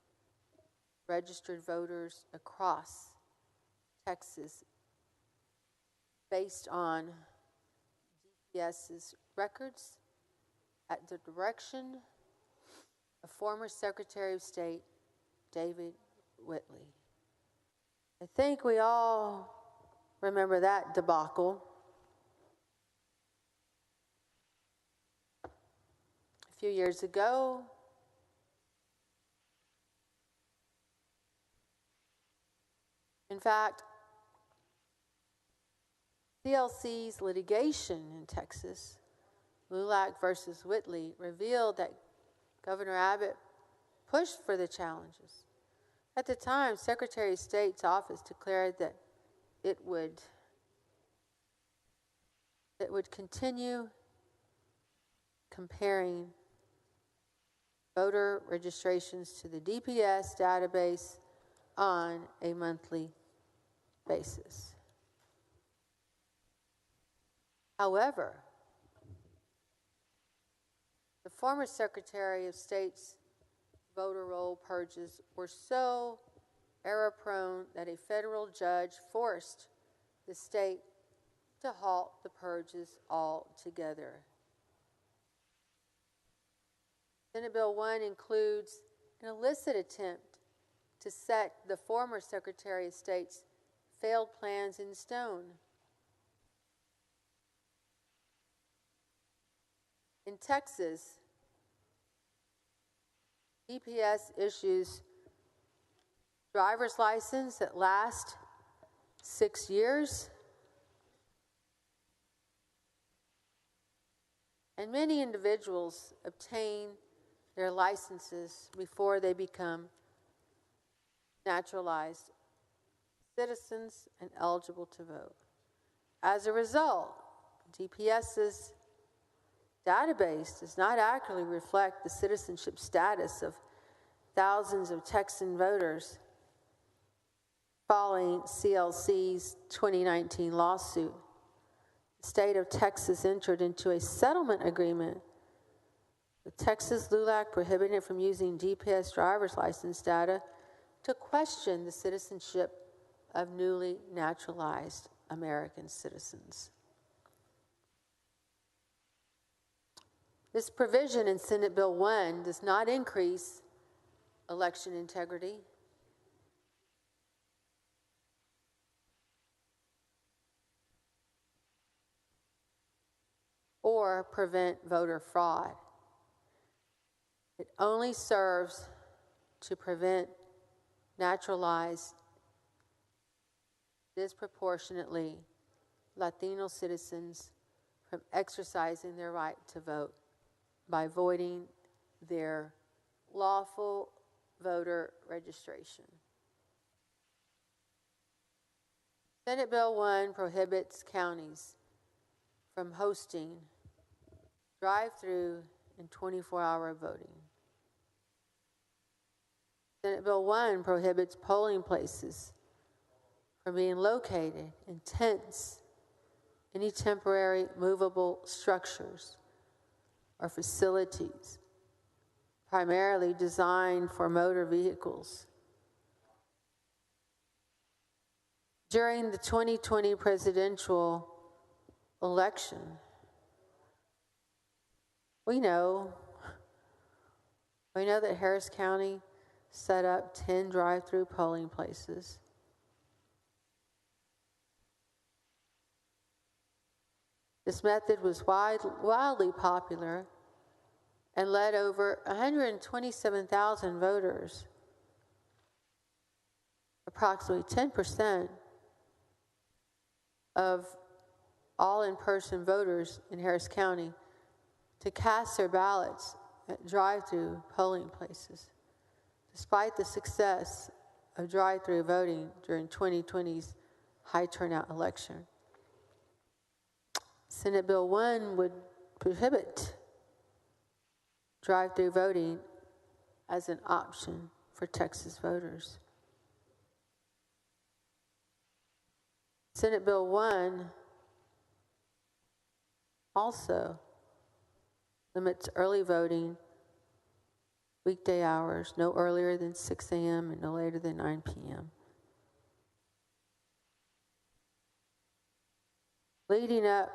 registered voters across Texas based on DPS's records at the direction of former Secretary of State David Whitley. I think we all remember that debacle. A few years ago, in fact, CLC's litigation in Texas, Lulac versus Whitley, revealed that Governor Abbott pushed for the challenges At the time, Secretary of State's office declared that it would continue comparing voter registrations to the DPS database on a monthly basis. However, the former Secretary of State's voter roll purges were so error-prone that a federal judge forced the state to halt the purges altogether. Senate Bill 1 includes an illicit attempt to set the former Secretary of State's failed plans in stone. In Texas, DPS issues driver's license that last 6 years, and many individuals obtain their licenses before they become naturalized citizens and eligible to vote. As a result, DPS's database does not accurately reflect the citizenship status of thousands of Texan voters following CLC's 2019 lawsuit. The state of Texas entered into a settlement agreement with Texas LULAC prohibiting it from using GPS driver's license data to question the citizenship of newly naturalized American citizens. This provision in Senate Bill 1 does not increase election integrity. Or prevent voter fraud. It only serves to prevent naturalized, disproportionately Latino citizens from exercising their right to vote by voiding their lawful voter registration. Senate Bill 1 prohibits counties from hosting drive-through and 24-hour voting. Senate Bill 1 prohibits polling places from being located in tents, any temporary movable structures or facilities primarily designed for motor vehicles. During the 2020 presidential election, we know that Harris County set up 10 drive-through polling places. This method was wildly popular and led over 127,000 voters, approximately 10% of all in-person voters in Harris County, to cast their ballots at drive-through polling places, despite the success of drive-through voting during 2020's high turnout election. Senate Bill 1 would prohibit drive-through voting as an option for Texas voters. Senate Bill 1 also limits early voting, weekday hours, no earlier than 6 a.m. and no later than 9 p.m. Leading up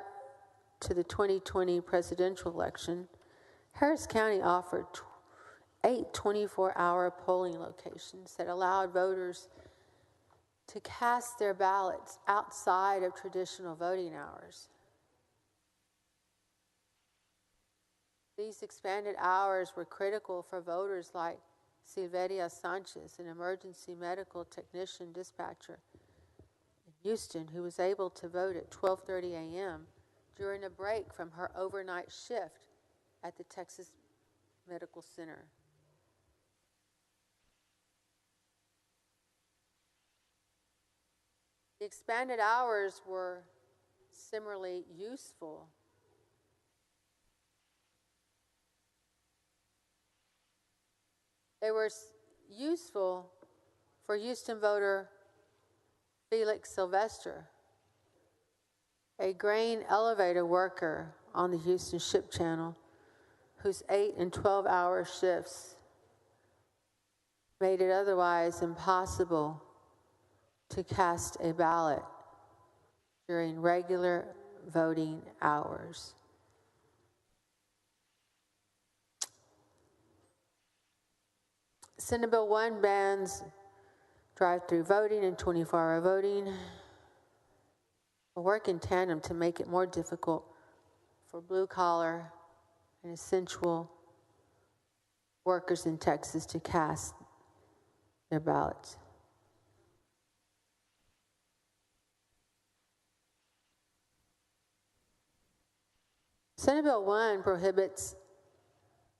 to the 2020 presidential election, Harris County offered 8 24-hour polling locations that allowed voters to cast their ballots outside of traditional voting hours. These expanded hours were critical for voters like Silveria Sanchez, an emergency medical technician dispatcher in Houston, who was able to vote at 12:30 a.m. during a break from her overnight shift at the Texas Medical Center. The expanded hours were similarly useful. They were useful for Houston voter Felix Sylvester, a grain elevator worker on the Houston Ship Channel, whose 8 and 12-hour shifts made it otherwise impossible to cast a ballot during regular voting hours. Senate Bill 1 bans drive-through voting and 24-hour voting. Will work in tandem to make it more difficult for blue-collar and essential workers in Texas to cast their ballots. Senate Bill 1 prohibits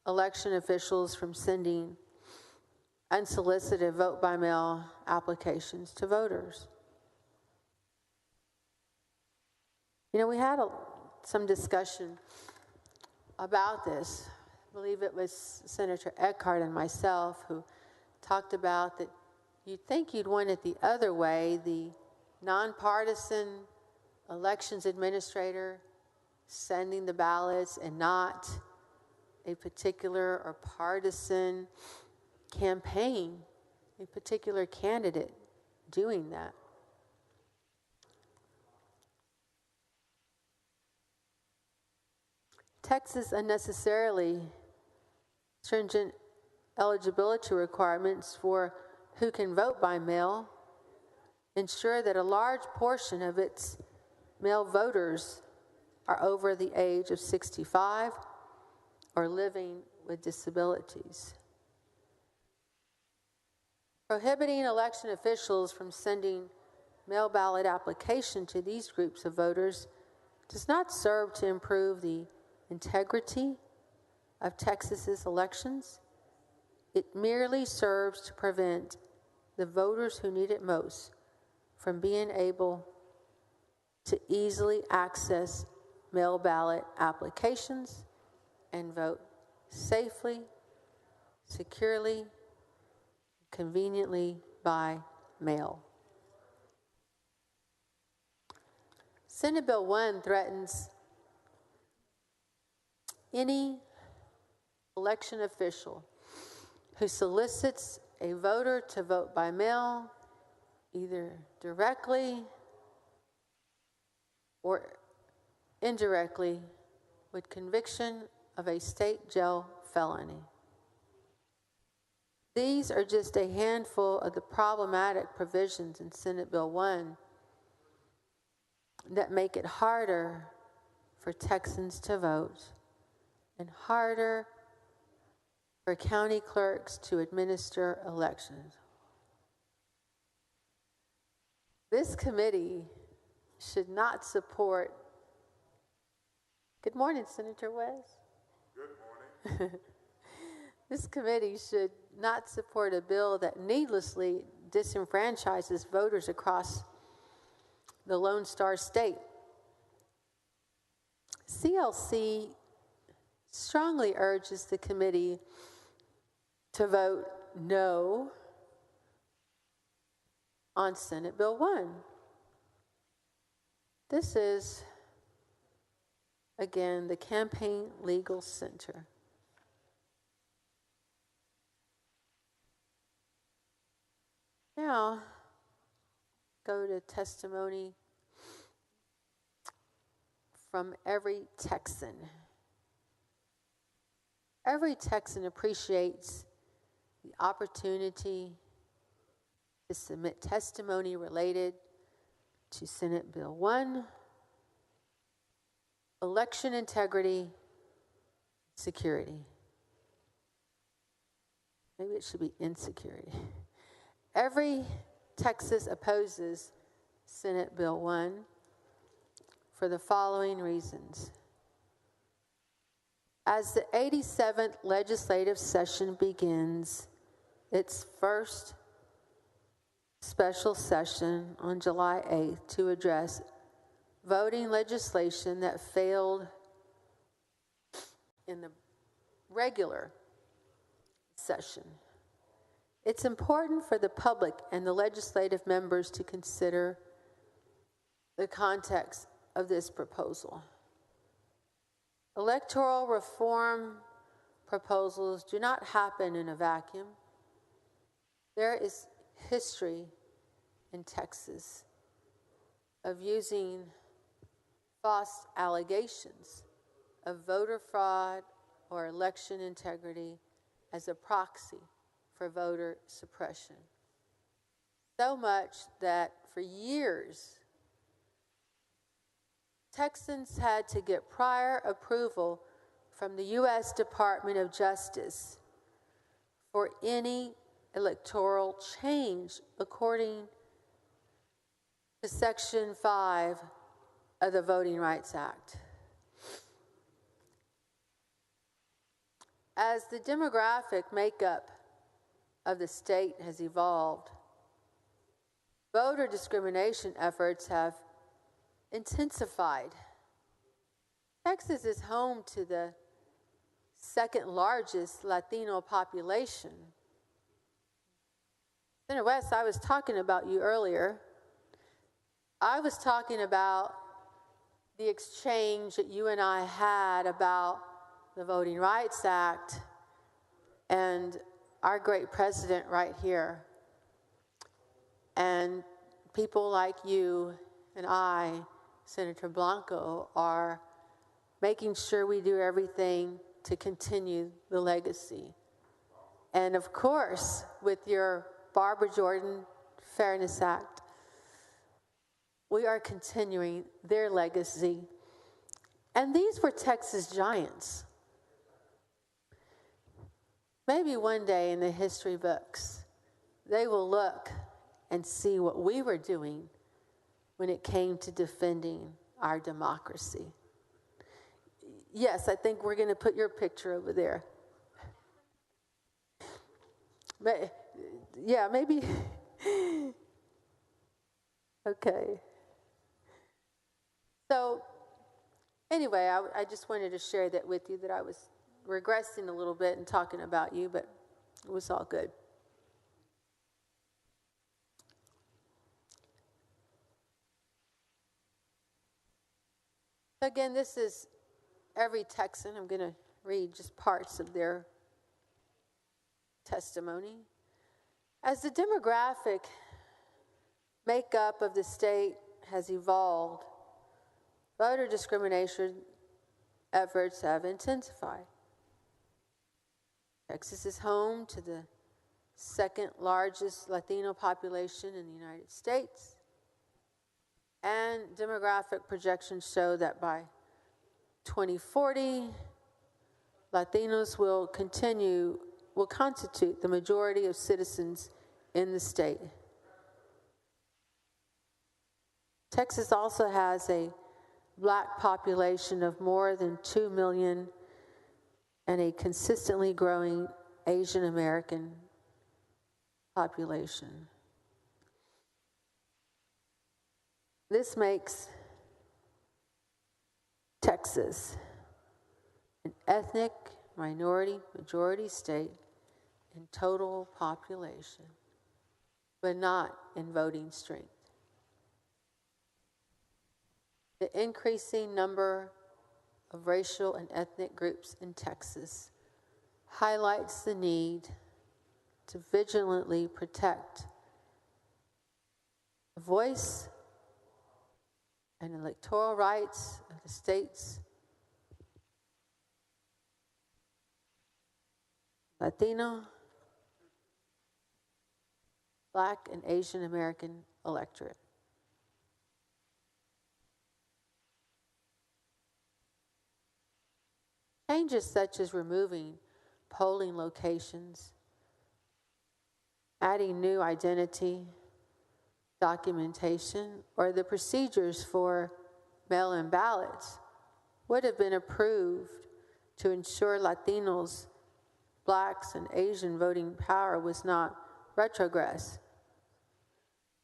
election officials from sending unsolicited vote-by-mail applications to voters. You know, we had some discussion about this. I believe it was Senator Eckhart and myself who talked about that you'd think you'd want it the other way, the nonpartisan elections administrator sending the ballots and not a particular or partisan campaign, a particular candidate doing that. Texas unnecessarily stringent eligibility requirements for who can vote by mail ensure that a large portion of its male voters are over the age of 65 or living with disabilities. Prohibiting election officials from sending mail ballot application to these groups of voters does not serve to improve the integrity of Texas's elections. It merely serves to prevent the voters who need it most from being able to easily access mail ballot applications and vote safely, securely, conveniently by mail. Senate Bill 1 threatens any election official who solicits a voter to vote by mail, either directly or indirectly, with conviction of a state jail felony. These are just a handful of the problematic provisions in Senate Bill 1 that make it harder for Texans to vote and harder for county clerks to administer elections. This committee should not support. Good morning, Senator West. Good morning. This committee should not support a bill that needlessly disenfranchises voters across the Lone Star State. CLC strongly urges the committee to vote no on Senate Bill 1. This is, again, the Campaign Legal Center. Now, go to testimony from every Texan. Every Texan appreciates the opportunity to submit testimony related to Senate Bill 1, election integrity, security. Maybe it should be insecurity. Every Texas opposes Senate Bill 1 for the following reasons. As the 87th legislative session begins its first special session on July 8th to address voting legislation that failed in the regular session. It's important for the public and the legislative members to consider the context of this proposal. Electoral reform proposals do not happen in a vacuum. There is history in Texas of using false allegations of voter fraud or election integrity as a proxy for voter suppression. So much that for years, Texans had to get prior approval from the U.S. Department of Justice for any electoral change according to Section 5 of the Voting Rights Act. As the demographic makeup of the state has evolved, voter discrimination efforts have intensified. Texas is home to the second largest Latino population. Senator West, I was talking about you earlier. I was talking about the exchange that you and I had about the Voting Rights Act and our great president right here. And people like you and I, Senator Blanco, are making sure we do everything to continue the legacy. And of course, with your Barbara Jordan Fairness Act, we are continuing their legacy. And these were Texas giants. Maybe one day in the history books, they will look and see what we were doing when it came to defending our democracy. Yes, I think we're going to put your picture over there. But, yeah, maybe. Okay. So, anyway, I just wanted to share that with you, that I was regressing a little bit and talking about you, but it was all good. Again, this is every Texan. I'm going to read just parts of their testimony. As the demographic makeup of the state has evolved, voter discrimination efforts have intensified. Texas is home to the second largest Latino population in the United States, and demographic projections show that by 2040, Latinos will constitute the majority of citizens in the state. Texas also has a Black population of more than 2 million and a consistently growing Asian American population. This makes Texas an ethnic minority majority state in total population, but not in voting strength. The increasing number of racial and ethnic groups in Texas highlights the need to vigilantly protect the voice and electoral rights of the state's Latino, Black, and Asian American electorate. Changes such as removing polling locations, adding new identity documentation, or the procedures for mail-in ballots would have been approved to ensure Latinos, Blacks, and Asian voting power was not retrogressed.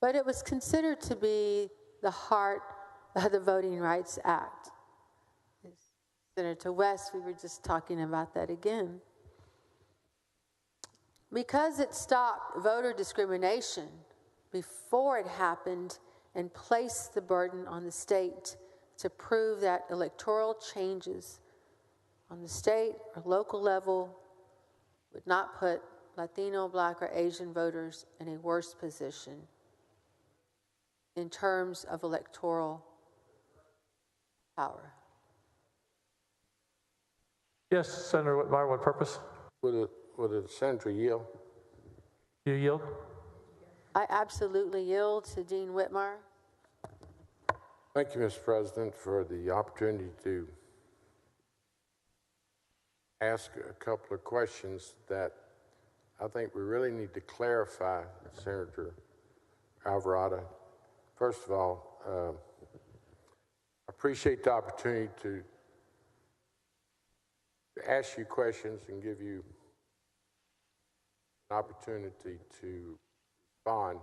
But it was considered to be the heart of the Voting Rights Act. Senator West, we were just talking about that again. Because it stopped voter discrimination before it happened and placed the burden on the state to prove that electoral changes on the state or local level would not put Latino, Black, or Asian voters in a worse position in terms of electoral power. Yes, Senator Whitmire, what purpose? Would the senator yield? You yield? I absolutely yield to Dean Whitmire. Thank you, Mr. President, for the opportunity to ask a couple of questions that I think we really need to clarify, Senator Alvarado. First of all, I appreciate the opportunity to ask you questions and give you an opportunity to respond.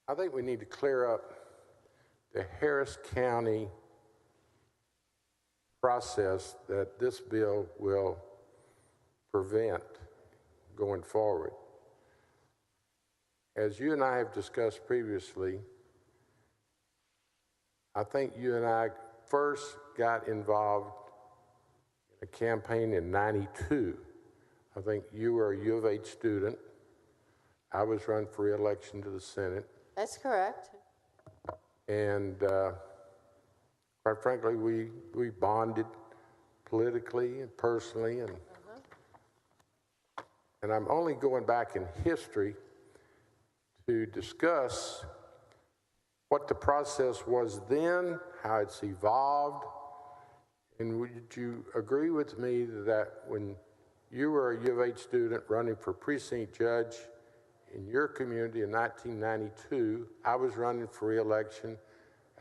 I think we need to clear up the Harris County process that this bill will prevent going forward. As you and I have discussed previously, I think you and I first got involved in a campaign in '92. I think you were a U of H student. I was running for re-election to the Senate. That's correct. And quite frankly, we bonded politically and personally. And I'm only going back in history to discuss what the process was then, how it's evolved. And would you agree with me that when you were a U of H student running for precinct judge in your community in 1992, I was running for re-election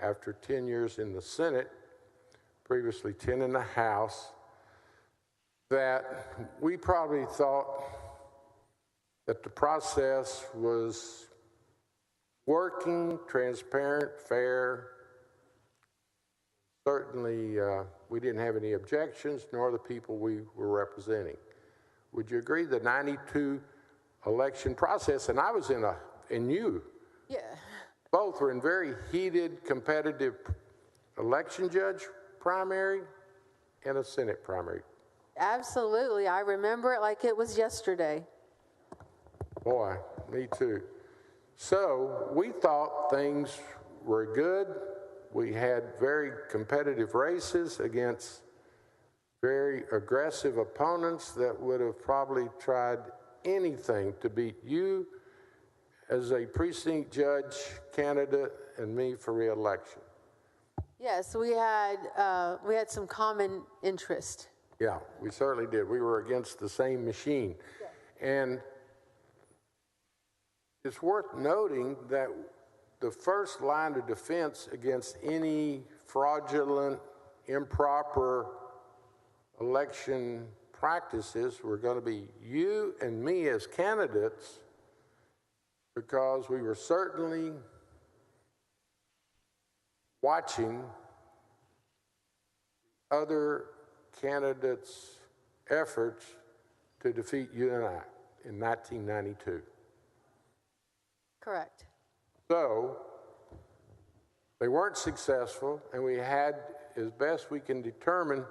after 10 years in the Senate, previously 10 in the House, that we probably thought that the process was working, transparent, fair. Certainly, we didn't have any objections, nor the people we were representing. Would you agree the '92 election process, and I was in you, Yeah. both were in very heated, competitive election judge primary and a Senate primary? Absolutely. I remember it like it was yesterday. Boy, me too. So we thought things were good. We had very competitive races against very aggressive opponents that would have probably tried anything to beat you as a precinct judge candidate and me for re-election. Yes, we had some common interest. Yeah, we certainly did. We were against the same machine. Yeah. And it's worth noting that the first line of defense against any fraudulent, improper election practices were going to be you and me as candidates, because we were certainly watching other candidates' efforts to defeat you and I in 1992. Correct. So they weren't successful, and we had, as best we can determine,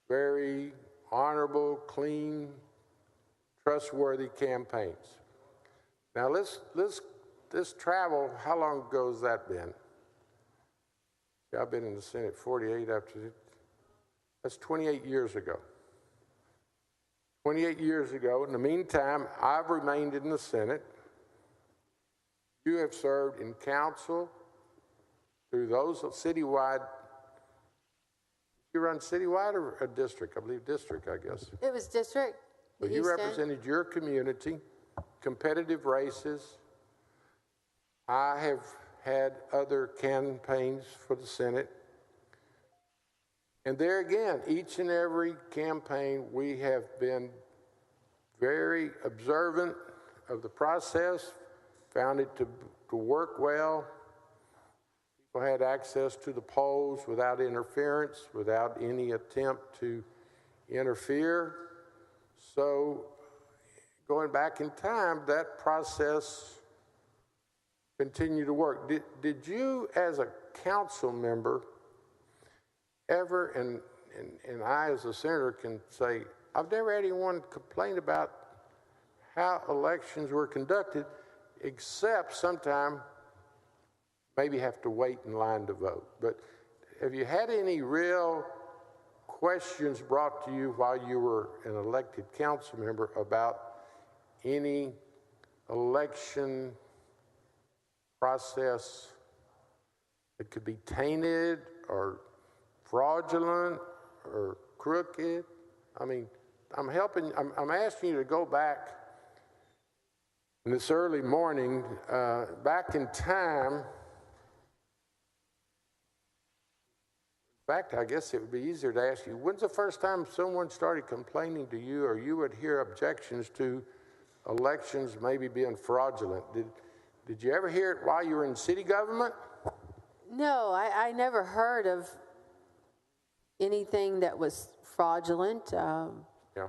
very honorable, clean, trustworthy campaigns. Now let's travel. How long ago has that been? I've been in the Senate 48 after. That's 28 years ago. 28 years ago. In the meantime, I've remained in the Senate. You have served in council through those citywide. You run citywide or a district? I believe district, I guess. It was district. But you represented your community, competitive races. I have had other campaigns for the Senate. And there again, each and every campaign, we have been very observant of the process, found it to work well. People had access to the polls without interference, without any attempt to interfere. So going back in time, that process continued to work. Did you, as a council member, ever, and I as a senator can say, I've never had anyone complain about how elections were conducted, except sometime maybe have to wait in line to vote. But have you had any real questions brought to you while you were an elected council member about any election process that could be tainted or fraudulent or crooked? I mean, I'm asking you to go back in this early morning, back in time. In fact, I guess it would be easier to ask you, when's the first time someone started complaining to you, or you would hear objections to elections maybe being fraudulent? Did you ever hear it while you were in city government? No, I never heard of anything that was fraudulent. Yeah.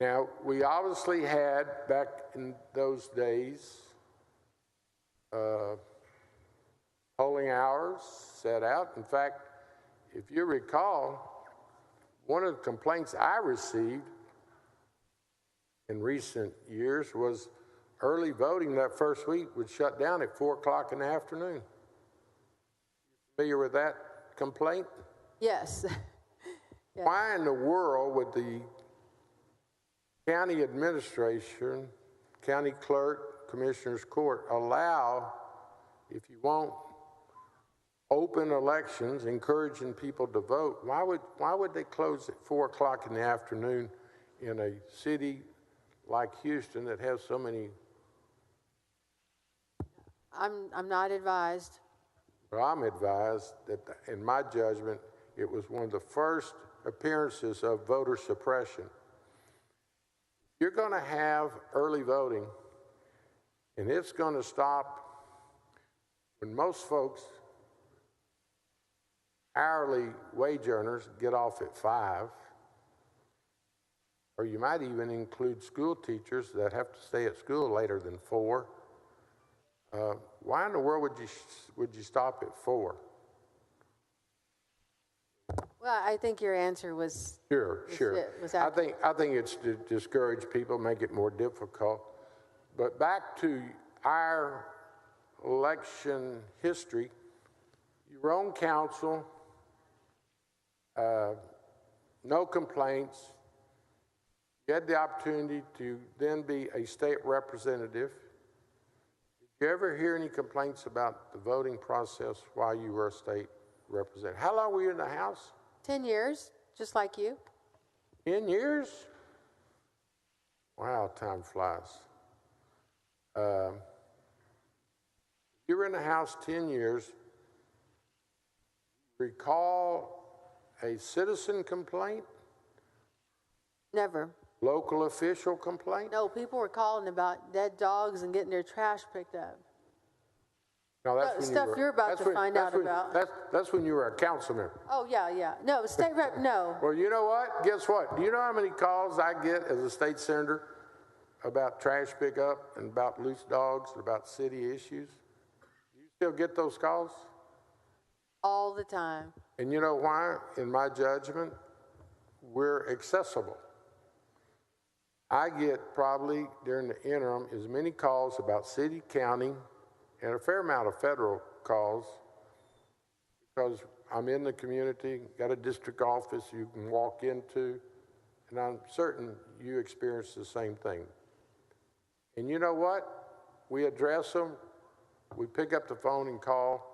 Now, we obviously had, back in those days, polling hours set out. In fact, if you recall, one of the complaints I received in recent years was early voting that first week would shut down at 4 o'clock in the afternoon. Familiar with that complaint? Yes. Yes. Why in the world would the county administration, county clerk, commissioner's court allow, if you want open elections, encouraging people to vote, why would they close at 4 o'clock in the afternoon in a city like Houston that has so many? I'm not advised. Well, I'm advised that, in my judgment, it was one of the first appearances of voter suppression. You're going to have early voting, and it's going to stop when most folks, hourly wage earners, get off at 5, or you might even include school teachers that have to stay at school later than 4. Why in the world would you stop at 4? Well, I think your answer was Sure. Was I think it's to discourage people, make it more difficult. But back to our election history, your own council, no complaints. You had the opportunity to then be a state representative. Did you ever hear any complaints about the voting process while you were a state representative? How long were you in the House? 10 years, just like you. 10 years? Wow, time flies. You were in the House 10 years. Recall a citizen complaint? Never. Local official complaint? No, people were calling about dead dogs and getting their trash picked up. No, that's when stuff you're about to find out about. That's when you were a council member. Oh, yeah. No, state rep, no. Well, you know what? Guess what? Do you know how many calls I get as a state senator about trash pickup and about loose dogs and about city issues? Do you still get those calls? All the time. And you know why? In my judgment, we're accessible. I get probably during the interim as many calls about city, county, and a fair amount of federal calls because I'm in the community, got a district office you can walk into, and I'm certain you experience the same thing. And you know what? We address them, we pick up the phone and call.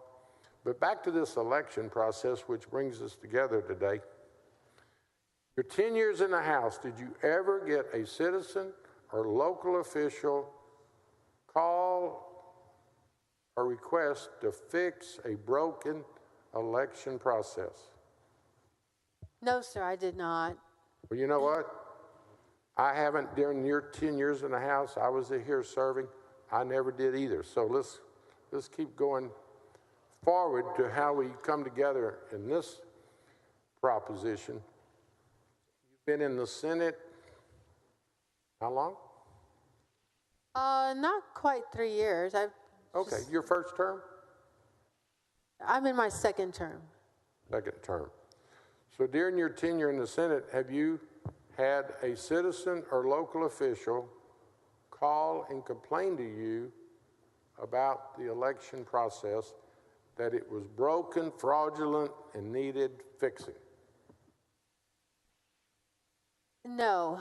But back to this election process, which brings us together today. You're 10 years in the House. Did you ever get a citizen or local official call or request to fix a broken election process? No, sir, I did not. Well, you know what? I haven't, during your 10 years in the House, I was here serving. I never did either. So let's keep going forward to how we come together in this proposition. You've been in the Senate how long? Not quite 3 years. Okay, your first term? I'm in my second term. Second term. So during your tenure in the Senate, have you had a citizen or local official call and complain to you about the election process, that it was broken, fraudulent, and needed fixing? No.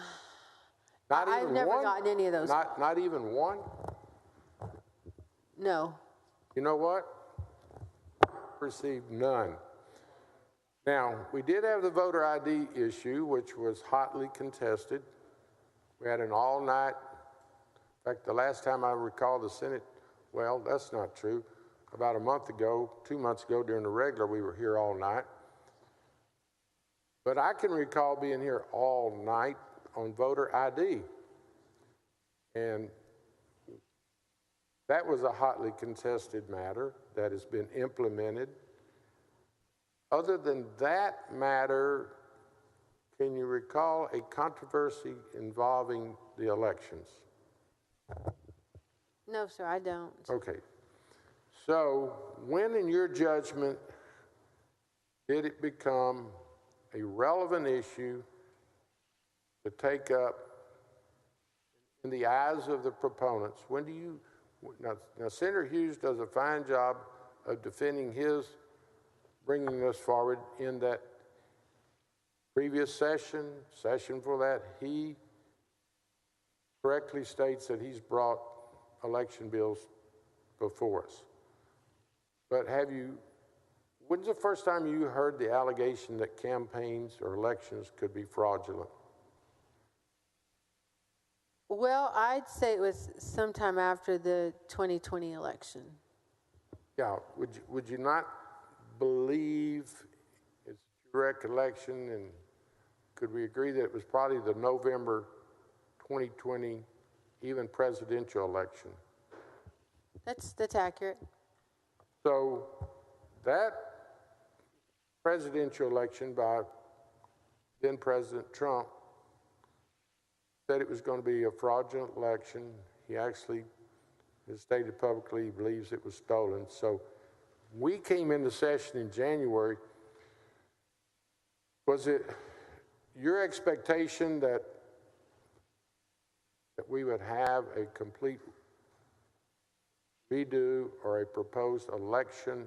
Not even I've never one? gotten any of those. Not even one? No. You know what? Received none. Now, we did have the voter ID issue, which was hotly contested. We had an all-night, in fact, the last time I recall the Senate, well, that's not true. About a month ago, 2 months ago, during the regular, we were here all night. But I can recall being here all night on voter ID. And that was a hotly contested matter that has been implemented. Other than that matter, can you recall a controversy involving the elections? No, sir, I don't. Okay. So when, in your judgment, did it become a relevant issue to take up in the eyes of the proponents? When do you, now Senator Hughes does a fine job of defending his, bringing us forward in that previous session for that, he correctly states that he's brought election bills before us. But when's the first time you heard the allegation that campaigns or elections could be fraudulent? Well, I'd say it was sometime after the 2020 election. Yeah, would you not believe it's your recollection, and could we agree that it was probably the November 2020 even presidential election? That's accurate. So that presidential election by then President Trump said it was going to be a fraudulent election. He actually has stated publicly he believes it was stolen. So we came into session in January. Was it your expectation that we would have a complete redo or a proposed election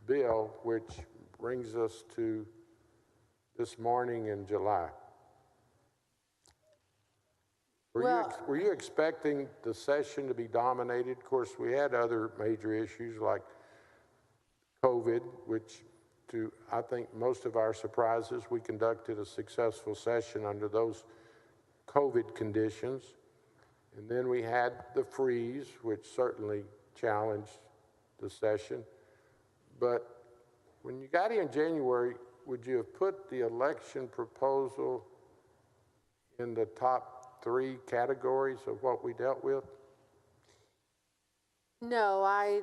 bill, which brings us to this morning in July? Were you expecting the session to be dominated? Of course, we had other major issues like COVID, which, to I think most of our surprises, we conducted a successful session under those COVID conditions. And then we had the freeze, which certainly challenged the session. But when you got here in January, would you have put the election proposal in the top 3 categories of what we dealt with? No, I,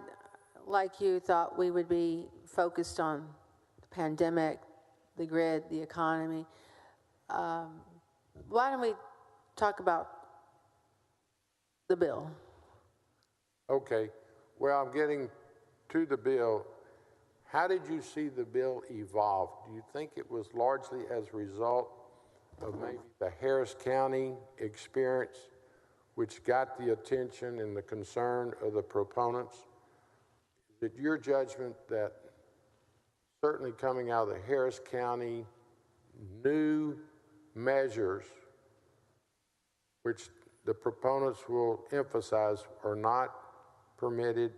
like you, thought we would be focused on the pandemic, the grid, the economy. Why don't we talk about the bill? Okay. Well, I'm getting to the bill. How did you see the bill evolve? Do you think it was largely as a result of maybe the Harris County experience, which got the attention and the concern of the proponents? Is it your judgment that certainly coming out of the Harris County new measures, which the proponents will emphasize are not permitted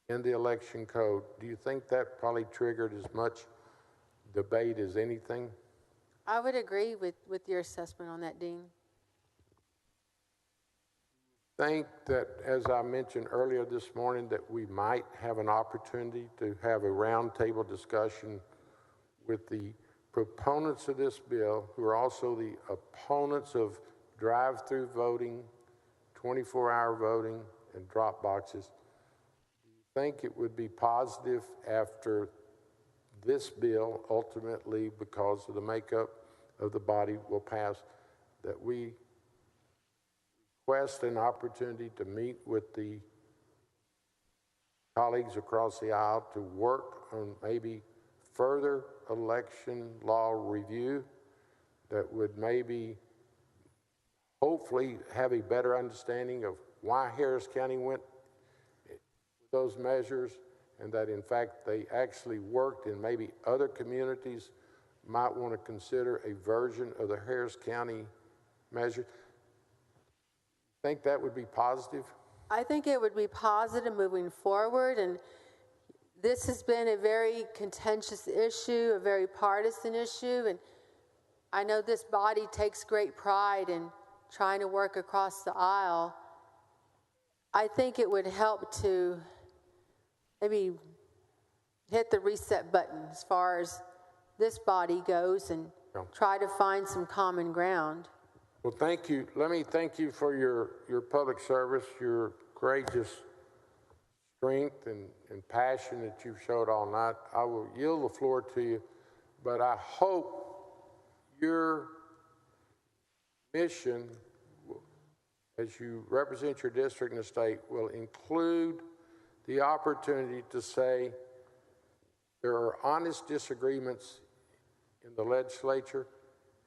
in the election code, do you think that probably triggered as much debate as anything? I would agree with your assessment on that, Dean. Think that, as I mentioned earlier this morning, that we might have an opportunity to have a roundtable discussion with the proponents of this bill, who are also the opponents of drive-through voting, 24-hour voting and drop boxes. Do you think it would be positive after this bill, ultimately, because of the makeup of the body, will pass, that we request an opportunity to meet with the colleagues across the aisle to work on maybe further election law review that would maybe hopefully have a better understanding of why Harris County went with those measures, and that in fact they actually worked, and maybe other communities might want to consider a version of the Harris County measure? Think that would be positive? I think it would be positive moving forward, and this has been a very contentious issue, a very partisan issue, and I know this body takes great pride in trying to work across the aisle. I think it would help to maybe hit the reset button as far as this body goes and try to find some common ground. Well, thank you. Let me thank you for your public service, your courageous strength and passion that you've showed all night. I will yield the floor to you, but I hope your mission, as you represent your district and the state, will include the opportunity to say there are honest disagreements in the legislature,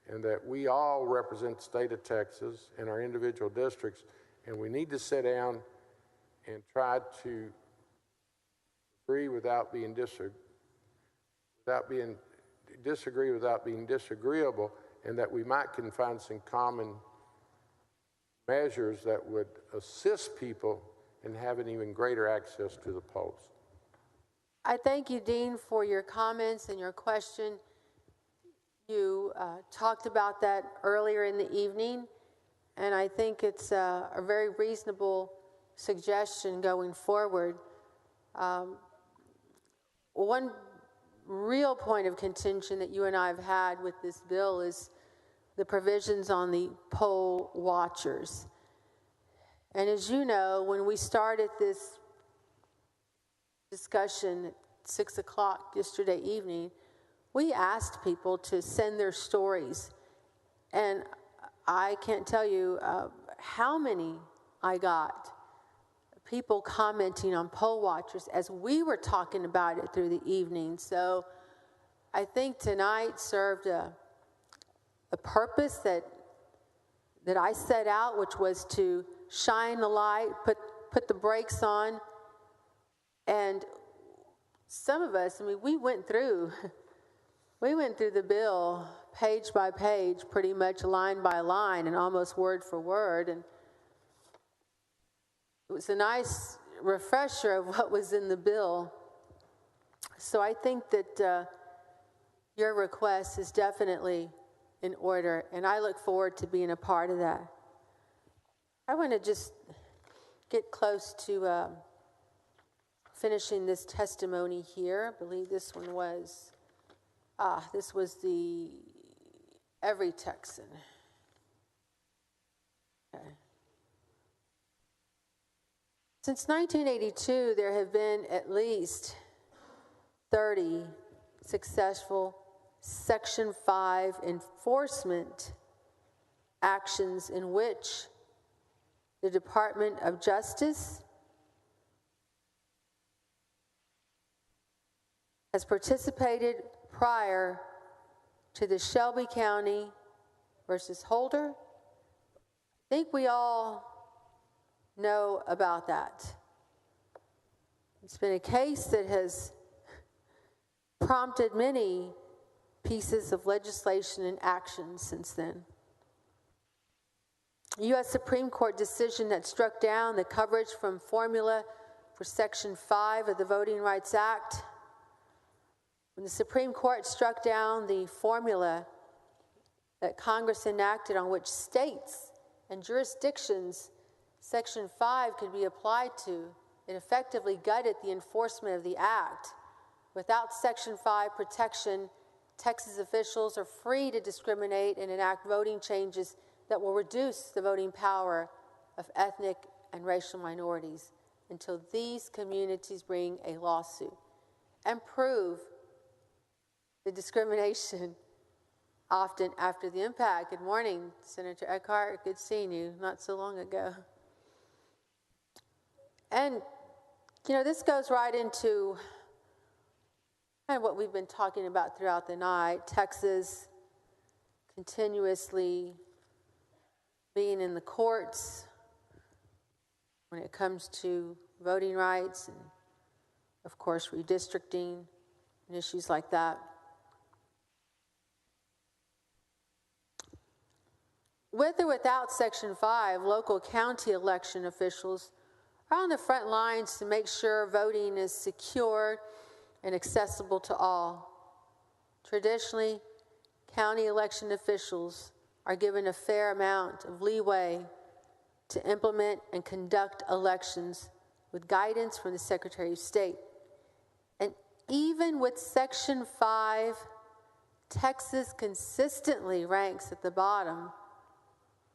and that we all represent the state of Texas in our individual districts, and we need to sit down and try to agree without being disagree without being disagreeable, and that we might can find some common measures that would assist people in having even greater access to the polls. I thank you, Dean, for your comments and your question. You talked about that earlier in the evening, and I think it's a very reasonable suggestion going forward. One real point of contention that you and I have had with this bill is the provisions on the poll watchers. And as you know, when we started this discussion at 6 o'clock yesterday evening, we asked people to send their stories. And I can't tell you how many I got. People commenting on poll watchers as we were talking about it through the evening. So I think tonight served a purpose that I set out, which was to shine the light, put the brakes on. And some of us, I mean, we went through the bill page by page, pretty much line by line and almost word for word. And it was a nice refresher of what was in the bill. So I think that your request is definitely in order, and I look forward to being a part of that. I want to just get close to finishing this testimony here. I believe this one was, this was the Every Texan. Okay. Since 1982, there have been at least 30 successful Section 5 enforcement actions in which the Department of Justice has participated prior to the Shelby County versus Holder. I think we all know about that. It's been a case that has prompted many pieces of legislation and action since then. A U.S. Supreme Court decision that struck down the coverage from formula for Section 5 of the Voting Rights Act. When the Supreme Court struck down the formula that Congress enacted on which states and jurisdictions Section 5 could be applied to, it effectively gutted the enforcement of the act. Without Section 5 protection, Texas officials are free to discriminate and enact voting changes that will reduce the voting power of ethnic and racial minorities until these communities bring a lawsuit and prove the discrimination often after the impact. Good morning, Senator Eckhart. Good seeing you not so long ago. And, this goes right into kind of what we've been talking about throughout the night. Texas continuously being in the courts when it comes to voting rights and, of course, redistricting and issues like that. With or without Section 5, local county election officials are on the front lines to make sure voting is secure and accessible to all. Traditionally, county election officials are given a fair amount of leeway to implement and conduct elections with guidance from the Secretary of State. And even with Section 5, Texas consistently ranks at the bottom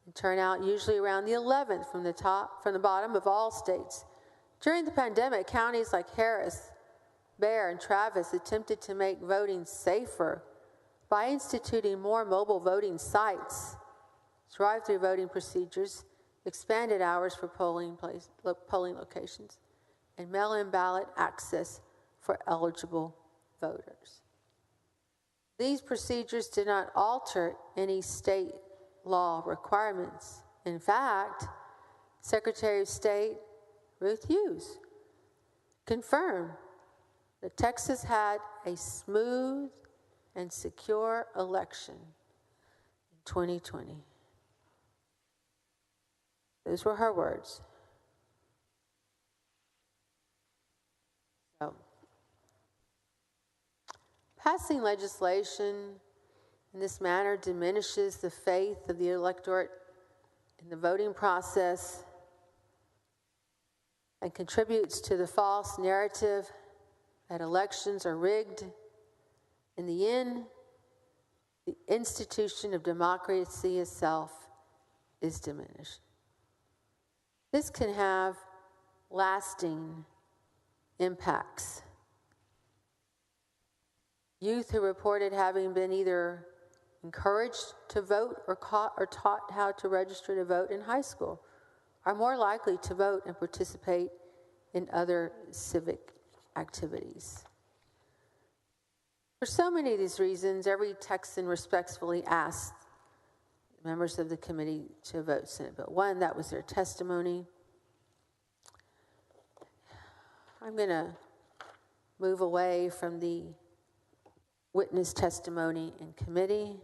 in turnout, usually around the 11th from the bottom of all states. During the pandemic, counties like Harris, Bexar, and Travis attempted to make voting safer by instituting more mobile voting sites, drive-through voting procedures, expanded hours for polling locations, and mail-in ballot access for eligible voters. These procedures did not alter any state law requirements. In fact, Secretary of State Ruth Hughes confirmed that Texas had a smooth and secure election in 2020. Those were her words. So, passing legislation in this manner diminishes the faith of the electorate in the voting process and contributes to the false narrative that elections are rigged. In the end, the institution of democracy itself is diminished. This can have lasting impacts. Youth who reported having been either encouraged to vote or taught how to register to vote in high school are more likely to vote and participate in other civic activities. For so many of these reasons, every Texan respectfully asked members of the committee to vote Senate Bill 1. That was their testimony. I'm going to move away from the witness testimony in committee.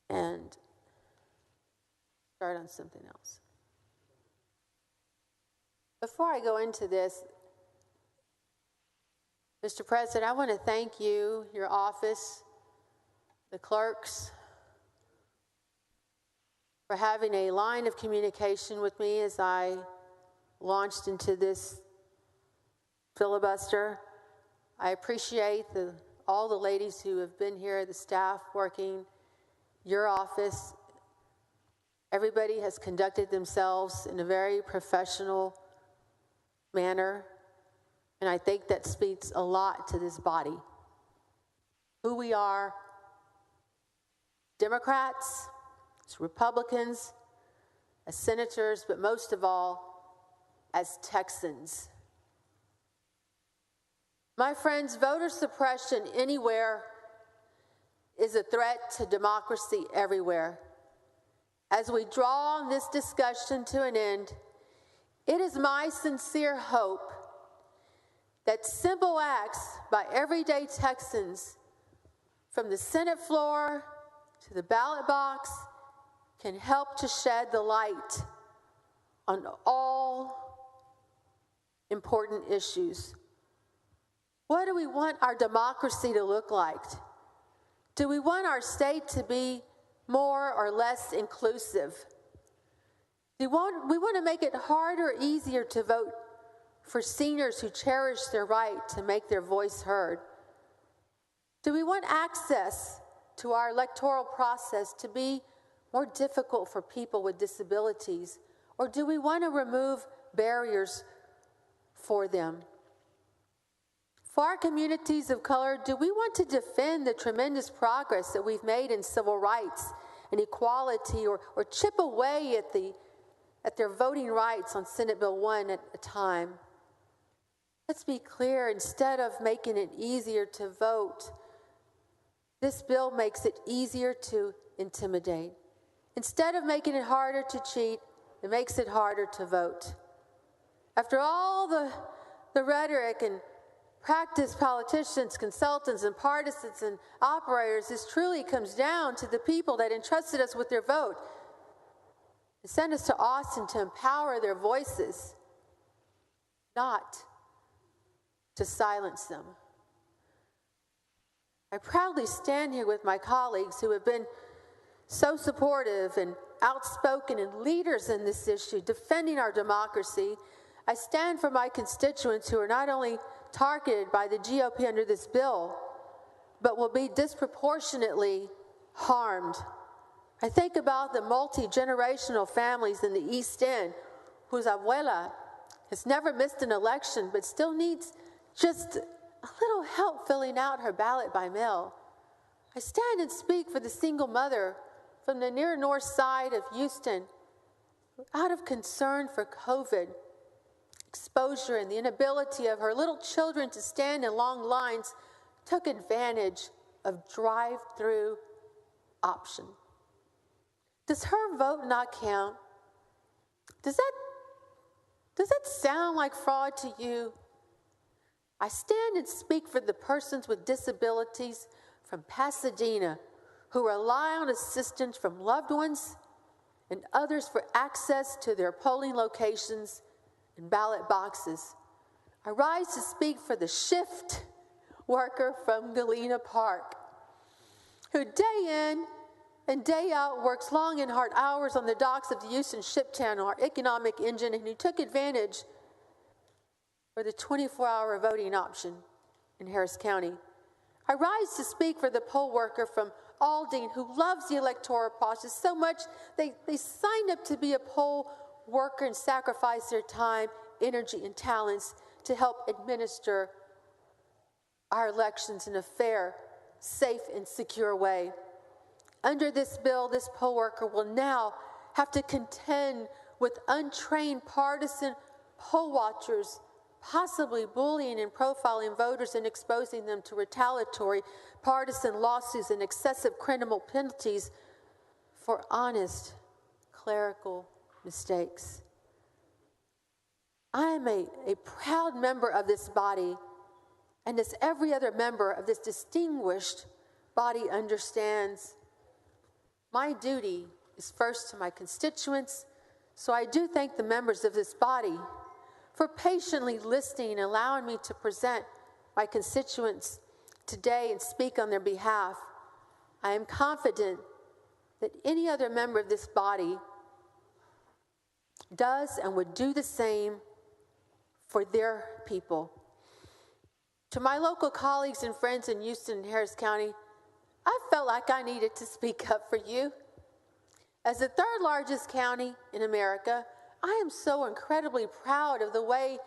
And start on something else. Before I go into this, Mr. President, I want to thank you, your office, the clerks, for having a line of communication with me as I launched into this filibuster. I appreciate all the ladies who have been here, the staff working, your office. Everybody has conducted themselves in a very professional manner, and I think that speaks a lot to this body. Who we are, Democrats, as Republicans, as senators, but most of all, as Texans. My friends, voter suppression anywhere is a threat to democracy everywhere. As we draw this discussion to an end, it is my sincere hope that simple acts by everyday Texans, from the Senate floor to the ballot box, can help to shed the light on all important issues. What do we want our democracy to look like? Do we want our state to be more or less inclusive? We want to make it harder or easier to vote for seniors who cherish their right to make their voice heard? Do we want access to our electoral process to be more difficult for people with disabilities? Or do we want to remove barriers for them? For our communities of color, do we want to defend the tremendous progress that we've made in civil rights and equality, or chip away at their voting rights on Senate Bill 1 at a time? Let's be clear, instead of making it easier to vote, this bill makes it easier to intimidate. Instead of making it harder to cheat, it makes it harder to vote. After all the rhetoric and practice politicians, consultants, and partisans and operators, this truly comes down to the people that entrusted us with their vote. They sent us to Austin to empower their voices, not to silence them. I proudly stand here with my colleagues who have been so supportive and outspoken and leaders in this issue, defending our democracy. I stand for my constituents who are not only targeted by the GOP under this bill, but will be disproportionately harmed. I think about the multi-generational families in the East End whose abuela has never missed an election but still needs just a little help filling out her ballot by mail. I stand and speak for the single mother from the near north side of Houston who, out of concern for COVID exposure and the inability of her little children to stand in long lines, took advantage of drive-through option. Does her vote not count? Does that sound like fraud to you? I stand and speak for the persons with disabilities from Pasadena who rely on assistance from loved ones and others for access to their polling locations and ballot boxes. I rise to speak for the shift worker from Galena Park who day in and day out works long and hard hours on the docks of the Houston Ship Channel, our economic engine, and who took advantage for the 24-hour voting option in Harris County. I rise to speak for the poll worker from Aldine who loves the electoral process so much they signed up to be a poll worker and sacrifice their time, energy, and talents to help administer our elections in a fair, safe, and secure way. Under this bill, this poll worker will now have to contend with untrained partisan poll watchers, possibly bullying and profiling voters and exposing them to retaliatory partisan lawsuits and excessive criminal penalties for honest clerical mistakes. I am a proud member of this body, and as every other member of this distinguished body understands, my duty is first to my constituents, so I do thank the members of this body for patiently listening and allowing me to present my constituents today and speak on their behalf. I am confident that any other member of this body does and would do the same for their people. To my local colleagues and friends in Houston and Harris County, I felt like I needed to speak up for you. As the third largest county in America, I am so incredibly proud of the way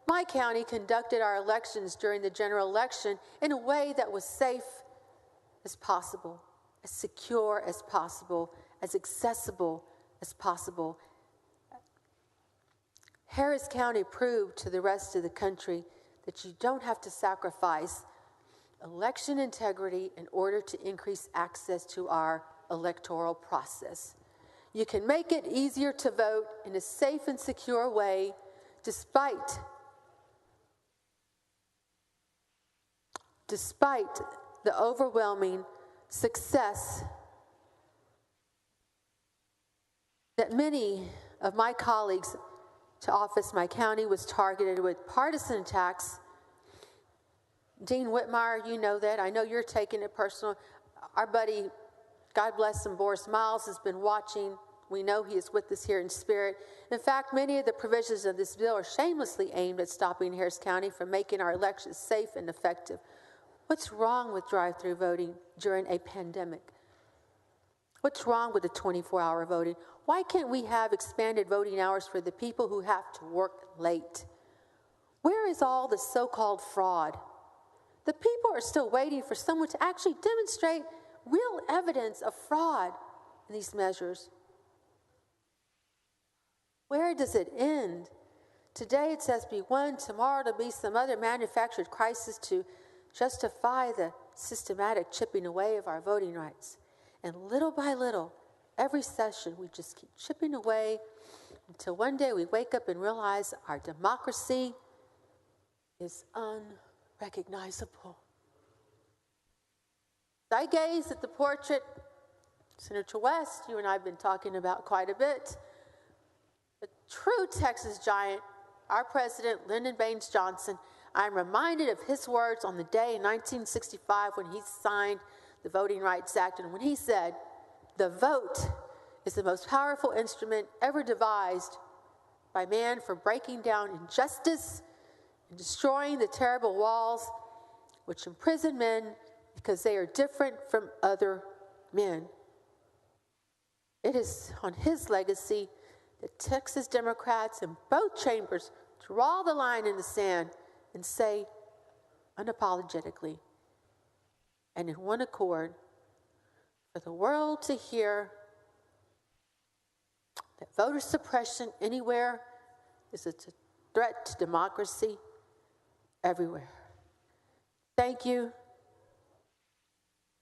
my county conducted our elections during the general election in a way that was safe as possible, as secure as possible, as accessible as possible. Harris County proved to the rest of the country that you don't have to sacrifice election integrity in order to increase access to our electoral process. You can make it easier to vote in a safe and secure way despite the overwhelming success that many of my colleagues to office my county was targeted with partisan attacks. Dean Whitmire, you know that. I know you're taking it personal. Our buddy, God bless him, Boris Miles, has been watching. We know he is with us here in spirit. In fact, many of the provisions of this bill are shamelessly aimed at stopping Harris County from making our elections safe and effective. What's wrong with drive-through voting during a pandemic? What's wrong with the 24-hour voting? Why can't we have expanded voting hours for the people who have to work late? Where is all the so-called fraud? The people are still waiting for someone to actually demonstrate real evidence of fraud in these measures. Where does it end? Today it's SB1, tomorrow it'll be some other manufactured crisis to justify the systematic chipping away of our voting rights. And little by little, every session, we just keep chipping away until one day we wake up and realize our democracy is unrecognizable. I gaze at the portrait, Senator West, you and I have been talking about quite a bit. The true Texas giant, our president, Lyndon Baines Johnson. I'm reminded of his words on the day in 1965 when he signed the Voting Rights Act, and when he said, "The vote is the most powerful instrument ever devised by man for breaking down injustice and destroying the terrible walls which imprison men because they are different from other men." It is on his legacy that Texas Democrats in both chambers draw the line in the sand and say unapologetically and in one accord, for the world to hear that voter suppression anywhere is a threat to democracy everywhere. Thank you.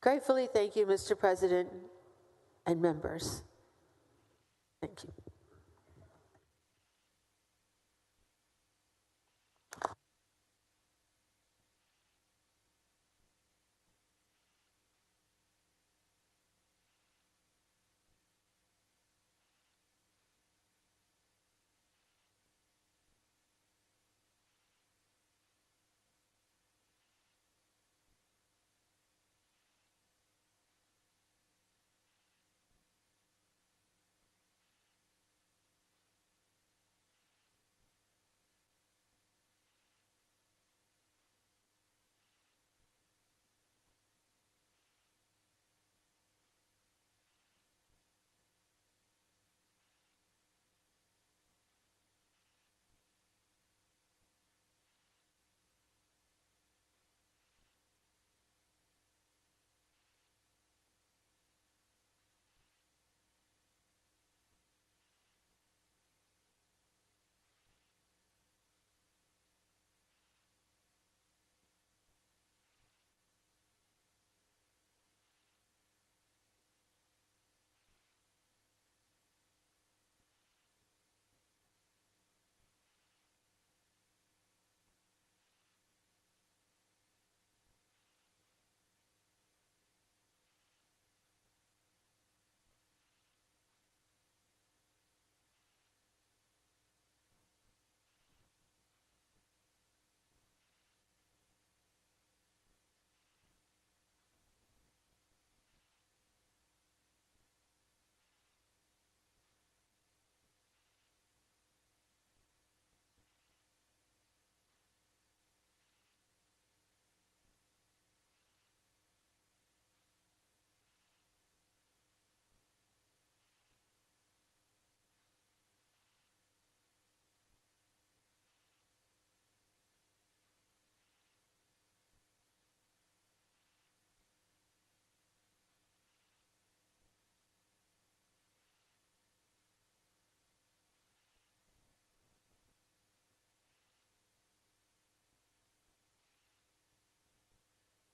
Gratefully, thank you, Mr. President and members. Thank you.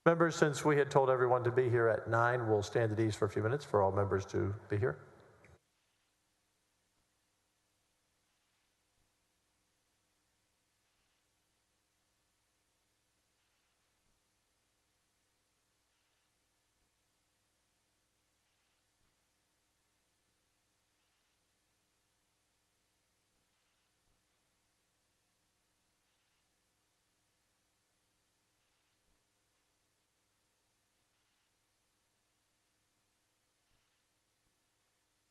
Members, since we had told everyone to be here at 9, we'll stand at ease for a few minutes for all members to be here.